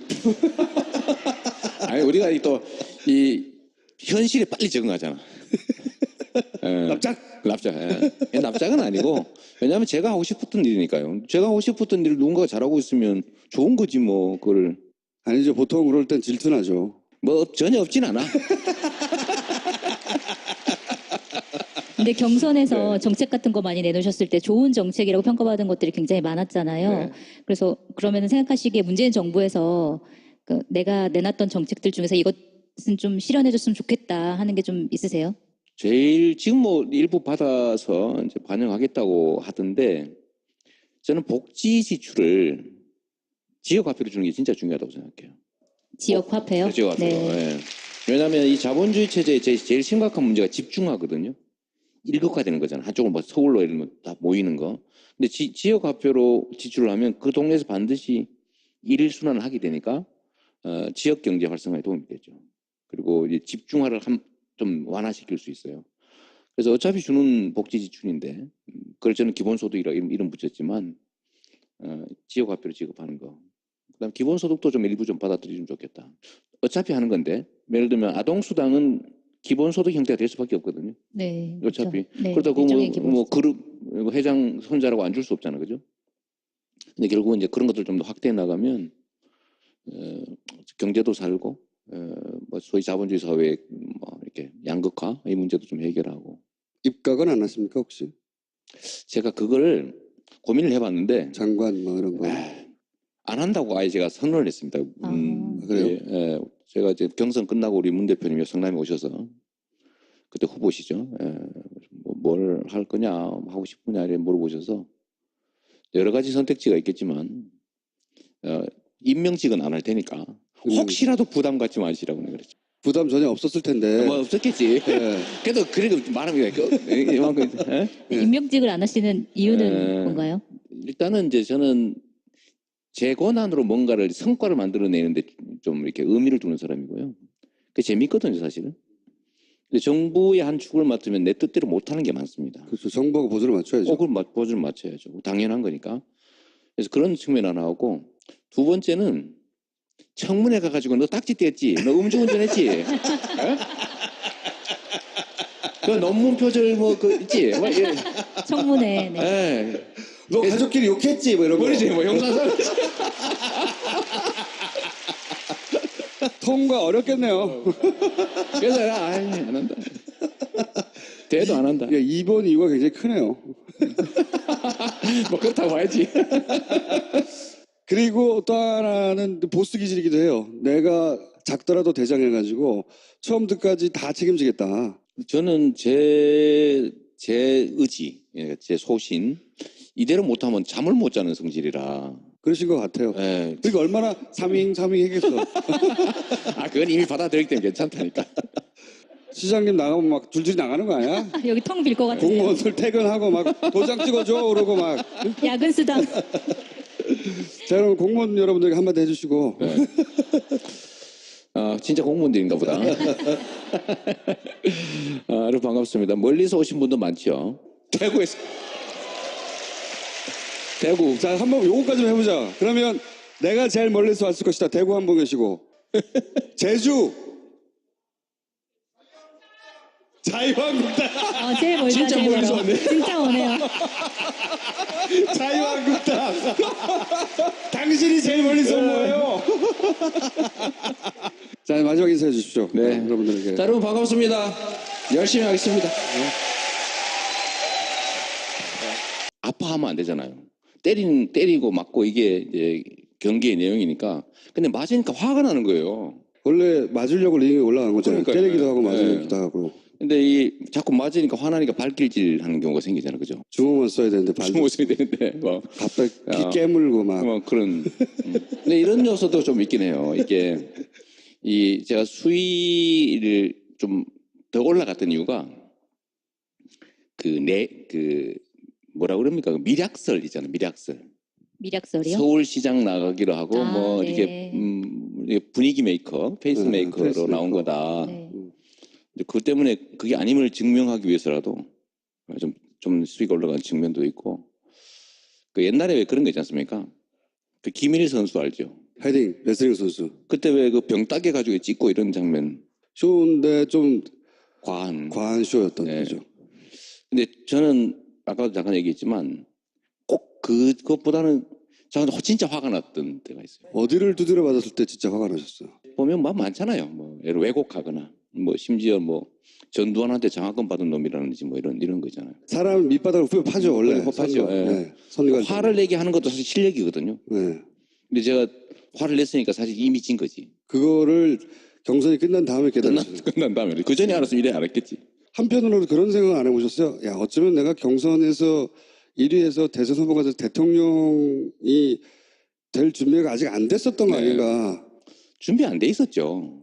아니 우리가 또 이 현실에 빨리 적응하잖아. 납작. 납작은 아니고 왜냐하면 제가 하고 싶었던 일이니까요. 제가 하고 싶었던 일을 누군가가 잘하고 있으면 좋은 거지 뭐 그걸. 아니죠. 보통 그럴 땐 질투나죠. 뭐 전혀 없진 않아. 근데 경선에서 정책 같은 거 많이 내놓으셨을 때 좋은 정책이라고 평가받은 것들이 굉장히 많았잖아요. 그래서 그러면 생각하시기에 문재인 정부에서 내가 내놨던 정책들 중에서 이것은 좀 실현해줬으면 좋겠다 하는 게 좀 있으세요? 제일 지금 뭐 일부 받아서 이제 반영하겠다고 하던데 저는 복지 지출을 지역 화폐로 주는 게 진짜 중요하다고 생각해요. 지역 화폐요? 지역 화폐로. 네. 왜냐하면 이 자본주의 체제의 제일 심각한 문제가 집중화거든요. 일극화되는 거잖아. 한쪽은 뭐 서울로 예를 들면 다 모이는 거. 근데 지역 화폐로 지출을 하면 그 동네에서 반드시 일일 순환을 하게 되니까 지역 경제 활성화에 도움이 되죠. 그리고 이제 집중화를 좀 완화시킬 수 있어요. 그래서 어차피 주는 복지 지출인데 그걸 저는 기본소득이라 이름 붙였지만 지역 화폐로 지급하는 거. 그다음 기본소득도 좀 일부 좀 받아들이면 좋겠다. 어차피 하는 건데 예를 들면 아동수당은 기본소득 형태가 될 수밖에 없거든요. 네. 어차피. 그렇죠. 네, 그러다 뭐 그룹 회장 손자라고 안 줄 수 없잖아요, 그죠? 근데 결국은 이제 그런 것들 좀 더 확대해 나가면 경제도 살고 뭐 소위 자본주의 사회의 뭐 이렇게 양극화 이 문제도 좀 해결하고. 입각은 안 하십니까 혹시? 제가 그걸 고민을 해봤는데 장관 뭐 이런 거 안 한다고 아예 제가 선언을 했습니다. 그래요? 제가 이제 경선 끝나고 우리 문 대표님이 성남에 오셔서 그때 후보시죠. 뭘 할 거냐 하고 싶으냐 이렇게 물어보셔서 여러 가지 선택지가 있겠지만 임명직은 안 할 테니까 혹시라도 부담 갖지 마시라고 내가 그랬죠. 부담 전혀 없었을 텐데. 뭐 없었겠지. 예. 그래도 그래도 말하면 이만큼. 임명직을 안 하시는 이유는 뭔가요? 일단은 이제 저는 제 권한으로 뭔가를 성과를 만들어내는데 좀 이렇게 의미를 두는 사람이고요. 그게 재밌거든요, 사실은. 근데 정부의 한 축을 맡으면 내 뜻대로 못하는 게 많습니다. 그렇죠. 정부하고 보조를 맞춰야죠. 그럼 보조를 맞춰야죠. 당연한 거니까. 그래서 그런 측면 하나 하고, 두 번째는 청문회 가가지고 너 딱지 뗐지? 너 음주운전했지? 에? 그 논문 표절 그 있지? 뭐, 예. 청문회. 네. 예. 너 가족끼리 욕했지? 뭐 이런 거. 버리지, 뭐 형사상. 통과 어렵겠네요. 그래서 안 한다. 대도 안 한다. 야, 이번 이유가 굉장히 크네요. 뭐 그렇다고 봐야지. 그리고 또 하나는 보스 기질이기도 해요. 내가 작더라도 대장해가지고 처음부터까지 다 책임지겠다. 저는 제 의지, 제 소신 이대로 못하면 잠을 못 자는 성질이라. 그러신 것 같아요. 예. 그러니까 얼마나 사밍 해겠어. 그건 이미 받아들이기 때문에 괜찮다니까. 시장님 나가면 막 줄줄이 나가는 거 아니야? 여기 텅 빌 것 같은데. 공무원들 퇴근하고 막 도장 찍어줘 그러고 막. 야근 수당. 자, 그럼 공무원 여러분들에게 한마디 해주시고. 네. 진짜 공무원들인가 보다. 여러분 반갑습니다. 멀리서 오신 분도 많죠. 대구에서. 대구. 자, 한번 요거까지 좀 해보자. 그러면 내가 제일 멀리서 왔을 것이다. 대구 한 번 계시고. 제주. 자유한국당. 제일 멀다. 진짜 제일 멀리서 멀어. 왔네. 진짜 오네요. 자유한국당. 당신이 제일 멀리서 온 거예요. 자, 마지막 인사해 주십시오. 네. 여러분들에게. 자, 여러분 반갑습니다. 열심히 하겠습니다. 아파하면 안 되잖아요. 때리고 맞고 이게 이제 경기의 내용이니까. 근데 맞으니까 화가 나는 거예요. 원래 맞으려고 링에 올라간 거잖아요. 그러니까요. 때리기도 하고 네. 맞으기도 하고. 근데 자꾸 맞으니까 화나니까 발길질 하는 경우가 생기잖아요. 그죠? 주먹만 써야 되는데 발 주먹 써야 되는데. 갑자기 피 야. 깨물고 막. 그런. 근데 이런 요소도 좀 있긴 해요. 이게 제가 수위를 좀 더 올라갔던 이유가 뭐라 그럽니까? 그 미략설 있잖아요. 미략설. 미략설이요? 서울시장 나가기로 하고 뭐 네. 이게 분위기 메이커, 페이스 메이커로 페이스 나온 메이커. 거다. 네. 근데 그것 때문에 그게 아님을 증명하기 위해서라도 좀 수위가 올라간 측면도 있고. 그 옛날에 왜 그런 거 있지 않습니까? 그 김일희 선수 알죠? 헤딩 레슬링 선수. 그때 왜 그 병 따개 가지고 찍고 이런 장면 쇼인데 좀 과한. 쇼였던 네. 거죠. 근데 저는 아까도 잠깐 얘기했지만 꼭 그것보다는 저는 진짜 화가 났던 때가 있어요. 어디를 두드려 맞았을 때 진짜 화가 나셨어요? 보면 뭐 많잖아요. 뭐 예를 왜곡하거나 뭐 심지어 뭐 전두환한테 장학금 받은 놈이라든지 뭐 이런 거 있잖아요. 사람 밑바닥을 후벼 파죠 원래. 후벼 파죠. 선거. 예. 네. 선거할 때. 화를 내게 하는 것도 사실 실력이거든요. 네. 근데 제가 화를 냈으니까 사실 이미 진 거지. 그거를 경선이 끝난 다음에 깨달았어요. 끝난 다음에 그 전에 알았으면 이래 알았겠지. 한편으로도 그런 생각 안 해보셨어요? 야, 어쩌면 내가 경선에서 1위에서 대선 후보 가서 대통령이 될 준비가 아직 안 됐었던 거 네. 아닌가. 준비 안 돼 있었죠.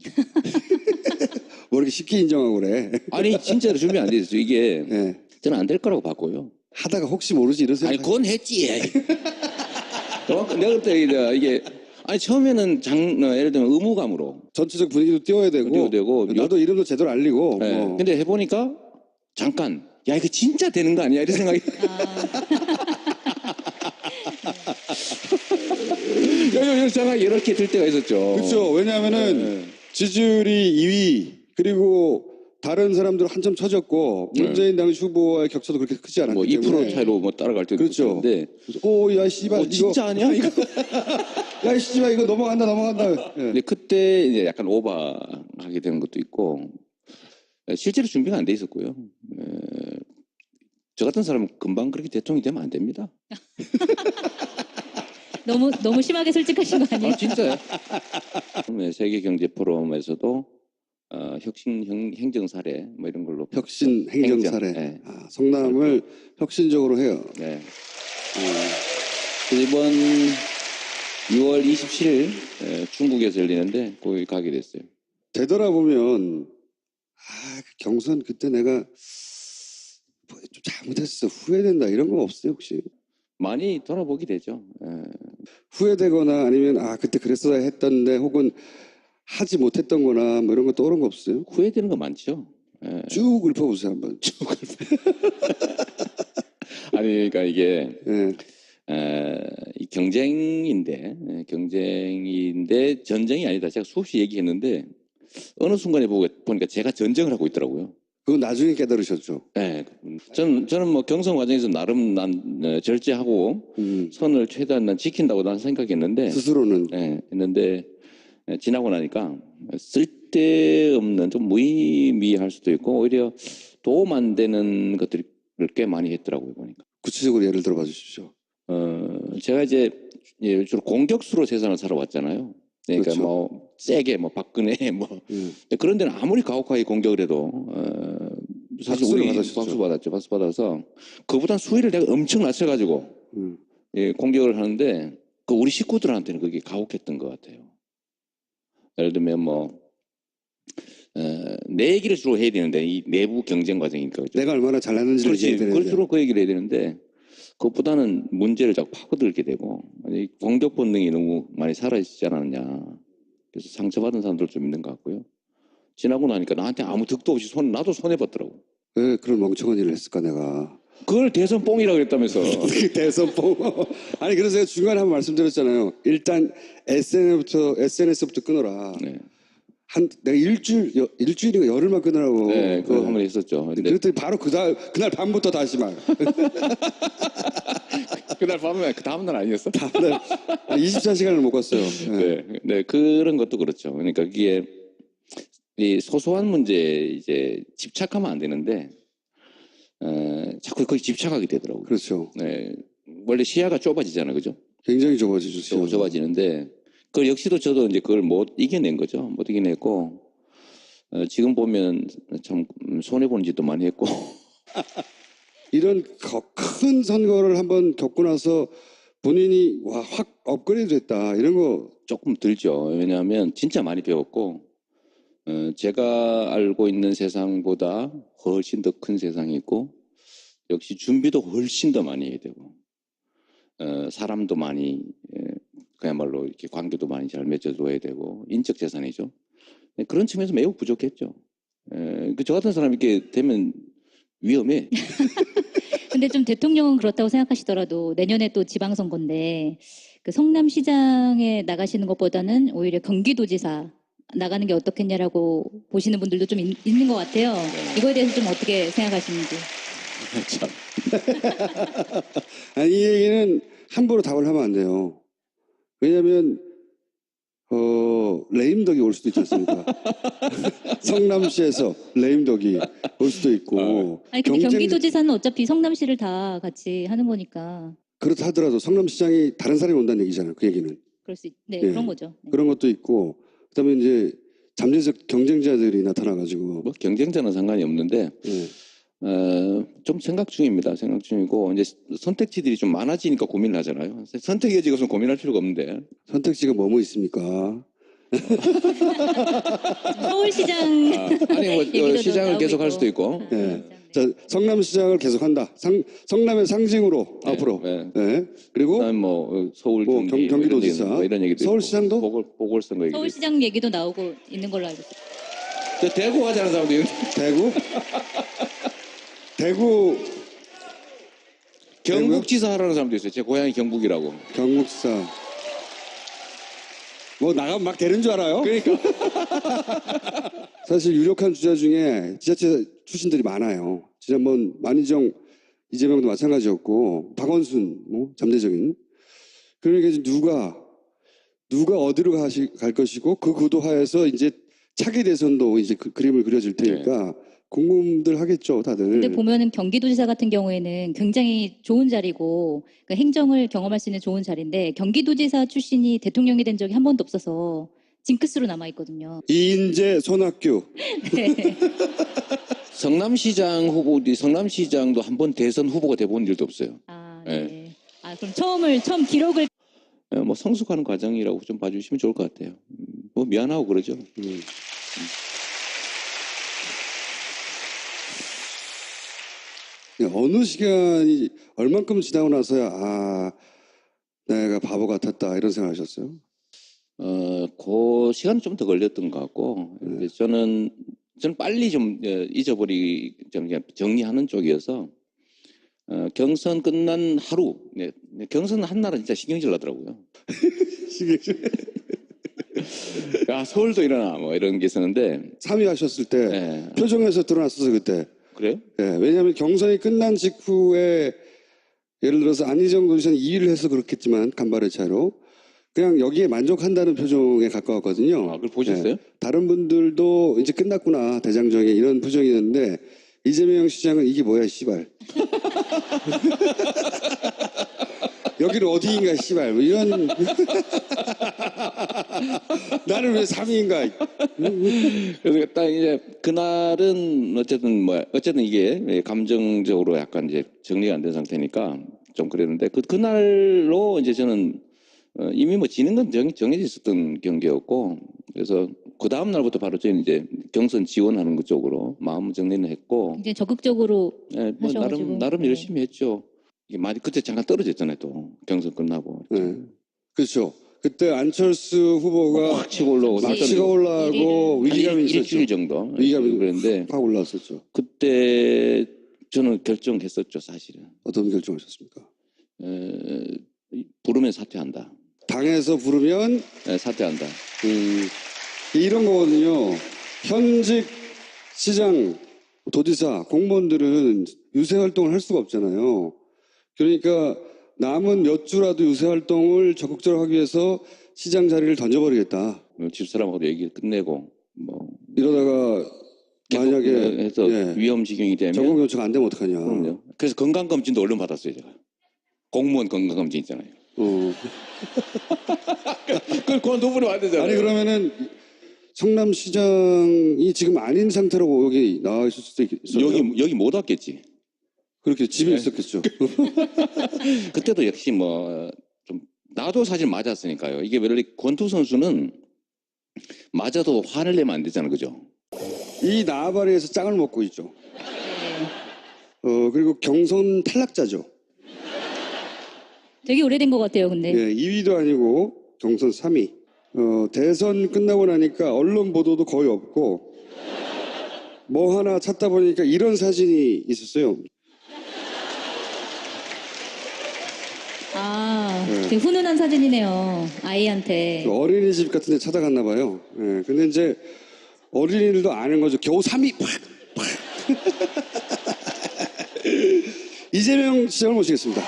뭐 이렇게 쉽게 인정하고 그래. 아니 진짜로 준비 안 돼 있었죠. 이게 네. 저는 안 될 거라고 봤고요. 하다가 혹시 모르지 이러세요. 아니 그건 했지. 내가 그때 이게 아니 처음에는 예를 들면 의무감으로 전체적 분위기도 띄워야 되고, 나도 이름도 제대로 알리고. 네. 뭐. 근데 해보니까 잠깐 야 이거 진짜 되는 거 아니야 이런 생각이 생각이 이렇게 들 때가 있었죠. 그렇죠. 왜냐하면은 네. 지지율이 2위 그리고 다른 사람들 한참 처졌고 네. 문재인 당시 후보와의 격차도 그렇게 크지 않았기 뭐 2% 때문에 차이로 뭐 따라갈 때도 그렇죠. 있었는데 오야 씨발 이거 진짜 아니야 이거. 야 씨발 이거 넘어간다. 예. 근데 그때 이제 약간 오버하게 되는 것도 있고 실제로 준비가 안 돼 있었고요. 저 같은 사람은 금방 그렇게 대통령이 되면 안 됩니다. 너무 심하게 솔직하신 거 아니에요? 진짜요? 세계 경제 포럼에서도 혁신 행정 사례 뭐 이런 걸로 혁신 행정 사례. 네. 성남을 혁신적으로 해요. 네. 그래서 이번 6월 27일 중국에서 열리는데 거기 가게 됐어요. 되돌아보면 그 경선 그때 내가 뭐좀 잘못했어, 후회된다 이런 거 없어요 혹시? 많이 돌아보게 되죠. 후회되거나 아니면 그때 그랬어야 했던데 혹은 하지 못했던 거나 뭐 이런 거 떠오른 거 없어요? 후회되는 거 많죠. 쭉 읊어보세요 한번. 아니 그러니까 이게 예. 이 경쟁인데 전쟁이 아니다. 제가 수없이 얘기했는데 어느 순간에 보니까 제가 전쟁을 하고 있더라고요. 그건 나중에 깨달으셨죠? 네. 저는 뭐 경선 과정에서 나름 절제하고 선을 최대한 난 지킨다고 난 생각했는데 스스로는. 네, 했는데 지나고 나니까 쓸데없는 좀 무의미할 수도 있고 오히려 도움 안 되는 것들을 꽤 많이 했더라고요 보니까. 구체적으로 예를 들어봐 주십시오. 제가 이제 주로 공격수로 세상을 살아왔잖아요. 그러니까 그렇죠. 뭐 세게 뭐 박근혜 뭐 그런 데는 아무리 가혹하게 공격을 해도 사실 우리 박수 받았죠. 박수 받아서 그보다 수위를 내가 엄청 낮춰가지고 공격을 하는데 우리 식구들한테는 그게 가혹했던 것 같아요. 예를 들면 뭐 내 얘기를 주로 해야 되는데 이 내부 경쟁 과정이니까 그렇죠? 내가 얼마나 잘났는지를 얘기해야 되는데. 그걸 주로 그 얘기를 해야 되는데 그것보다는 문제를 자꾸 파고들게 되고 공격 본능이 너무 많이 사라지지 않았냐. 그래서 상처받은 사람들 좀 있는 것 같고요. 지나고 나니까 나한테 아무 득도 없이 나도 손해봤더라고. 왜 그런 멍청한 일을 했을까 내가. 그걸 대선 뽕이라고 그랬다면서. 대선 뽕. 아니 그래서 제가 중간에 한번 말씀드렸잖아요. 일단 SNS부터 끊어라. 네. 내가 일주일인가 열흘만 끊으라고. 네, 그거 한번 했었죠. 근데 그랬더니 바로 그날 밤부터 다시 막. 그날 밤에 그 다음 날 아니었어? 다음날 24시간을 못 갔어요. 네, 그런 것도 그렇죠. 그러니까 그게 이 소소한 문제에 이제 집착하면 안 되는데 자꾸 거기 집착하게 되더라고요. 그렇죠. 네, 원래 시야가 좁아지잖아요, 그죠? 굉장히 좁아지죠. 좁아지는데 그 역시도 저도 이제 그걸 못 이겨낸 거죠. 못 이겨냈고 지금 보면 참 손해 보는 짓도 많이 했고. 이런 큰 선거를 한번 겪고 나서 본인이 확 업그레이드 됐다 이런 거 조금 들죠. 왜냐하면 진짜 많이 배웠고 제가 알고 있는 세상보다 훨씬 더 큰 세상이 있고 역시 준비도 훨씬 더 많이 해야 되고 사람도 많이 그야말로 이렇게 관계도 많이 잘 맺어줘야 되고 인적 재산이죠. 그런 측면에서 매우 부족했죠. 저 같은 사람이 이렇게 되면 위험해. 근데 좀 대통령은 그렇다고 생각하시더라도 내년에 또 지방선거인데 그 성남시장에 나가시는 것보다는 오히려 경기도지사 나가는 게 어떻겠냐라고 보시는 분들도 좀 있는 것 같아요. 이거에 대해서 좀 어떻게 생각하시는지. 참. 아니, 이 얘기는 함부로 답을 하면 안 돼요. 왜냐하면 레임덕이 올 수도 있지 않습니까? 성남시에서 레임덕이 올 수도 있고. 아니 근데 경기도지사는 어차피 성남시를 다 같이 하는 거니까. 그렇다 하더라도 성남시장이 다른 사람이 온다는 얘기잖아요. 그 얘기는. 네, 예. 그런 거죠. 네. 그런 것도 있고. 그다음에 이제 잠재적 경쟁자들이 나타나가지고. 뭐 경쟁자는 상관이 없는데 좀 생각 중입니다. 생각 중이고 이제 선택지들이 좀 많아지니까 고민을 하잖아요. 선택 여지가 없으면 고민할 필요가 없는데. 선택지가 뭐뭐 있습니까? 서울시장 아니 뭐 시장을 계속 할 수도 있고. 네. 자, 성남시장을 계속한다. 성남의 상징으로 앞으로. 네. 그리고 뭐 서울 뭐 경기도지사 뭐 이런 얘기도 서울시장도 있고, 보궐선거 얘기도 서울시장 얘기도 나오고 있는 걸로 알고 있어요. 저 대구 하자는 사람도 있는데. 대구 경북지사 하라는 사람도 있어요. 제 고향이 경북이라고. 경북지사 뭐 나가면 막 되는 줄 알아요? 그러니까. 사실 유력한 주자 중에 지자체 출신들이 많아요. 지난번 만희정, 이재명도 마찬가지였고 박원순 뭐 잠재적인. 그러니까 이제 누가 어디로 갈 것이고 그 구도 하에서 이제 차기 대선도 이제 그림을 그려질 테니까 궁금들 하겠죠, 다들. 근데 보면은 경기도지사 같은 경우에는 굉장히 좋은 자리고 그러니까 행정을 경험할 수 있는 좋은 자리인데 경기도지사 출신이 대통령이 된 적이 한 번도 없어서 징크스로 남아 있거든요. 이인재, 손학규. 네. 성남시장도 한 번 대선 후보가 돼본 일도 없어요. 아, 네. 아, 그럼 처음 기록을 뭐 성숙하는 과정이라고 좀 봐주시면 좋을 것 같아요. 뭐 미안하고 그러죠. 어느 시간이 얼만큼 지나고 나서야 아 내가 바보 같았다 이런 생각하셨어요? 그 시간은 좀 더 걸렸던 것 같고 근데 저는 빨리 좀 좀 정리하는 쪽이어서 경선 끝난 하루 경선 한 날은 진짜 신경질 나더라고요. 야 서울도 일어나 뭐 이런 게 있었는데 3위 하셨을 때 네. 표정에서 드러났어요 그때. 그래요? 네, 왜냐하면 경선이 끝난 직후에 예를 들어서 안희정 도지사는 2위를 해서 그렇겠지만 간발의 차이로 그냥 여기에 만족한다는 표정에 가까웠거든요. 그걸 보셨어요? 다른 분들도 이제 끝났구나 대장정에 이런 표정이었는데 이재명 시장은 이게 뭐야 씨발. 여기는 어디인가 씨발 뭐 이런 나는 왜 3위인가. 그래서 딱 이제 그날은 어쨌든 이게 감정적으로 약간 이제 정리가 안 된 상태니까 좀 그랬는데 그날로 이제 저는 이미 뭐 지는 건 정해져 있었던 경기였고 그래서 그 다음 날부터 바로 저희는 이제 경선 지원하는 것 쪽으로 마음 정리는 했고 이제 적극적으로 네, 뭐 하셔가지고. 나름 네. 열심히 했죠. 이게 많이 그때 잠깐 떨어졌잖아요 또 경선 끝나고. 네. 그렇죠. 그때 안철수 후보가 확 치고 올라오고 막 치고 올라가고 위기감이 있었죠. 일주일 정도 위기감이 그랬는데 확 올라왔었죠. 그때 저는 결정했었죠 사실은. 어떤 결정하셨습니까? 부르면 사퇴한다. 당에서 부르면 사퇴한다. 이런 거거든요. 현직 시장, 도지사, 공무원들은 유세 활동을 할 수가 없잖아요. 그러니까 남은 몇 주라도 유세 활동을 적극적으로 하기 위해서 시장 자리를 던져버리겠다. 집사람하고도 얘기 끝내고 뭐 이러다가 만약에 해서 위험 지경이 되면 전국 요청 안 되면 어떡하냐. 그럼요. 그래서 건강검진도 얼른 받았어요 제가. 공무원 건강검진 있잖아요. 그건 두 분이 받으잖아요. 아니 그러면은 성남시장이 지금 아닌 상태로 여기 나와 있을 수도 있어요. 여기 못 왔겠지. 그렇게 집에 있었겠죠. 그때도 역시 뭐 좀 나도 사실 맞았으니까요. 이게 원래 권투 선수는 맞아도 화를 내면 안 되잖아요, 그죠? 이 나발에서 짱을 먹고 있죠. 그리고 경선 탈락자죠. 되게 오래된 것 같아요, 근데. 2위도 아니고 경선 3위. 대선 끝나고 나니까 언론 보도도 거의 없고 뭐 하나 찾다 보니까 이런 사진이 있었어요. 되게 훈훈한 사진이네요. 아이한테. 어린이집 같은 데 찾아갔나 봐요. 근데 이제 어린이들도 아는 거죠. 겨우 3위 팍! 이재명 시장을 모시겠습니다.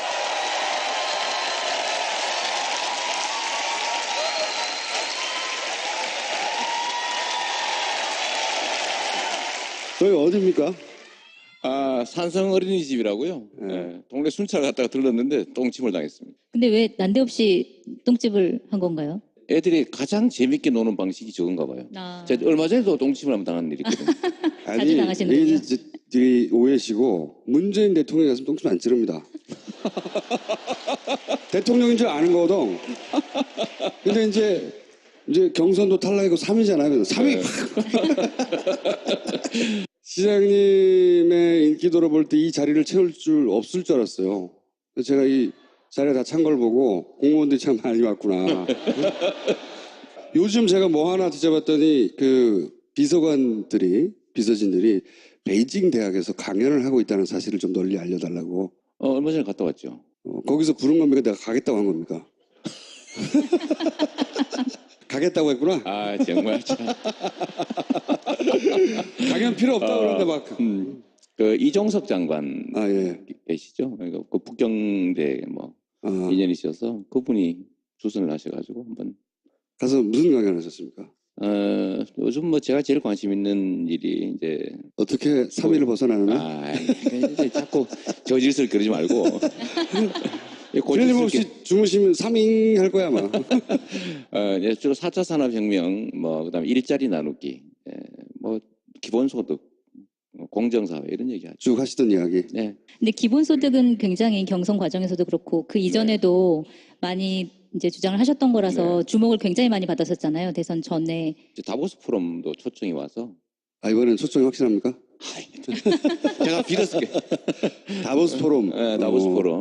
저희 어디입니까? 산성 어린이집이라고요. 네, 동네 순찰 갔다가 들렀는데 똥침을 당했습니다. 근데 왜 난데없이 똥집을 한 건가요? 애들이 가장 재밌게 노는 방식이 저건가 봐요. 제가 얼마 전에도 똥침을 한번 당한 일이 있거든요. 자주 당하시는군요. 되게 오해시고 문재인 대통령이 가서 똥침 안 찌릅니다. 대통령인 줄 아는 거거든. 근데 이제 경선도 탈락이고 3위잖아요. 3위 시장님의 인기도를 볼 때 이 자리를 채울 줄 없을 줄 알았어요. 그래서 제가 이 자리에 다 찬 걸 보고 공무원들이 참 많이 왔구나. 요즘 제가 뭐 하나 뒤져봤더니 그 비서진들이 베이징 대학에서 강연을 하고 있다는 사실을 좀 널리 알려달라고. 얼마 전에 갔다 왔죠. 거기서 부른 겁니까? 내가 가겠다고 한 겁니까? 가겠다고 했구나. 정말 참. 강연 필요 없다고 그러는데 막. 그 이종석 장관 계시죠? 그러니까 그 북경대 인연이셔서 그분이 주선을 하셔가지고 한번 가서 무슨 강연 하셨습니까? 요즘 뭐 제가 제일 관심 있는 일이 이제 어떻게 3위를 벗어나느냐? 이제 자꾸 저질을 그러지 말고. 틀림없이 주무시면 3위 할 거야 아마. 주로 4차 산업혁명, 그다음에 일자리 나누기, 기본소득, 공정사회 이런 얘기하죠. 쭉 하시던 이야기. 네. 근데 기본소득은 굉장히 경선 과정에서도 그렇고 그 이전에도 많이 이제 주장을 하셨던 거라서 주목을 굉장히 많이 받았었잖아요. 대선 전에. 이제 다보스 포럼도 초청이 와서 이번엔 초청이 확실합니까? 제가 빌었을게. 다보스 포럼. 다보스 포럼.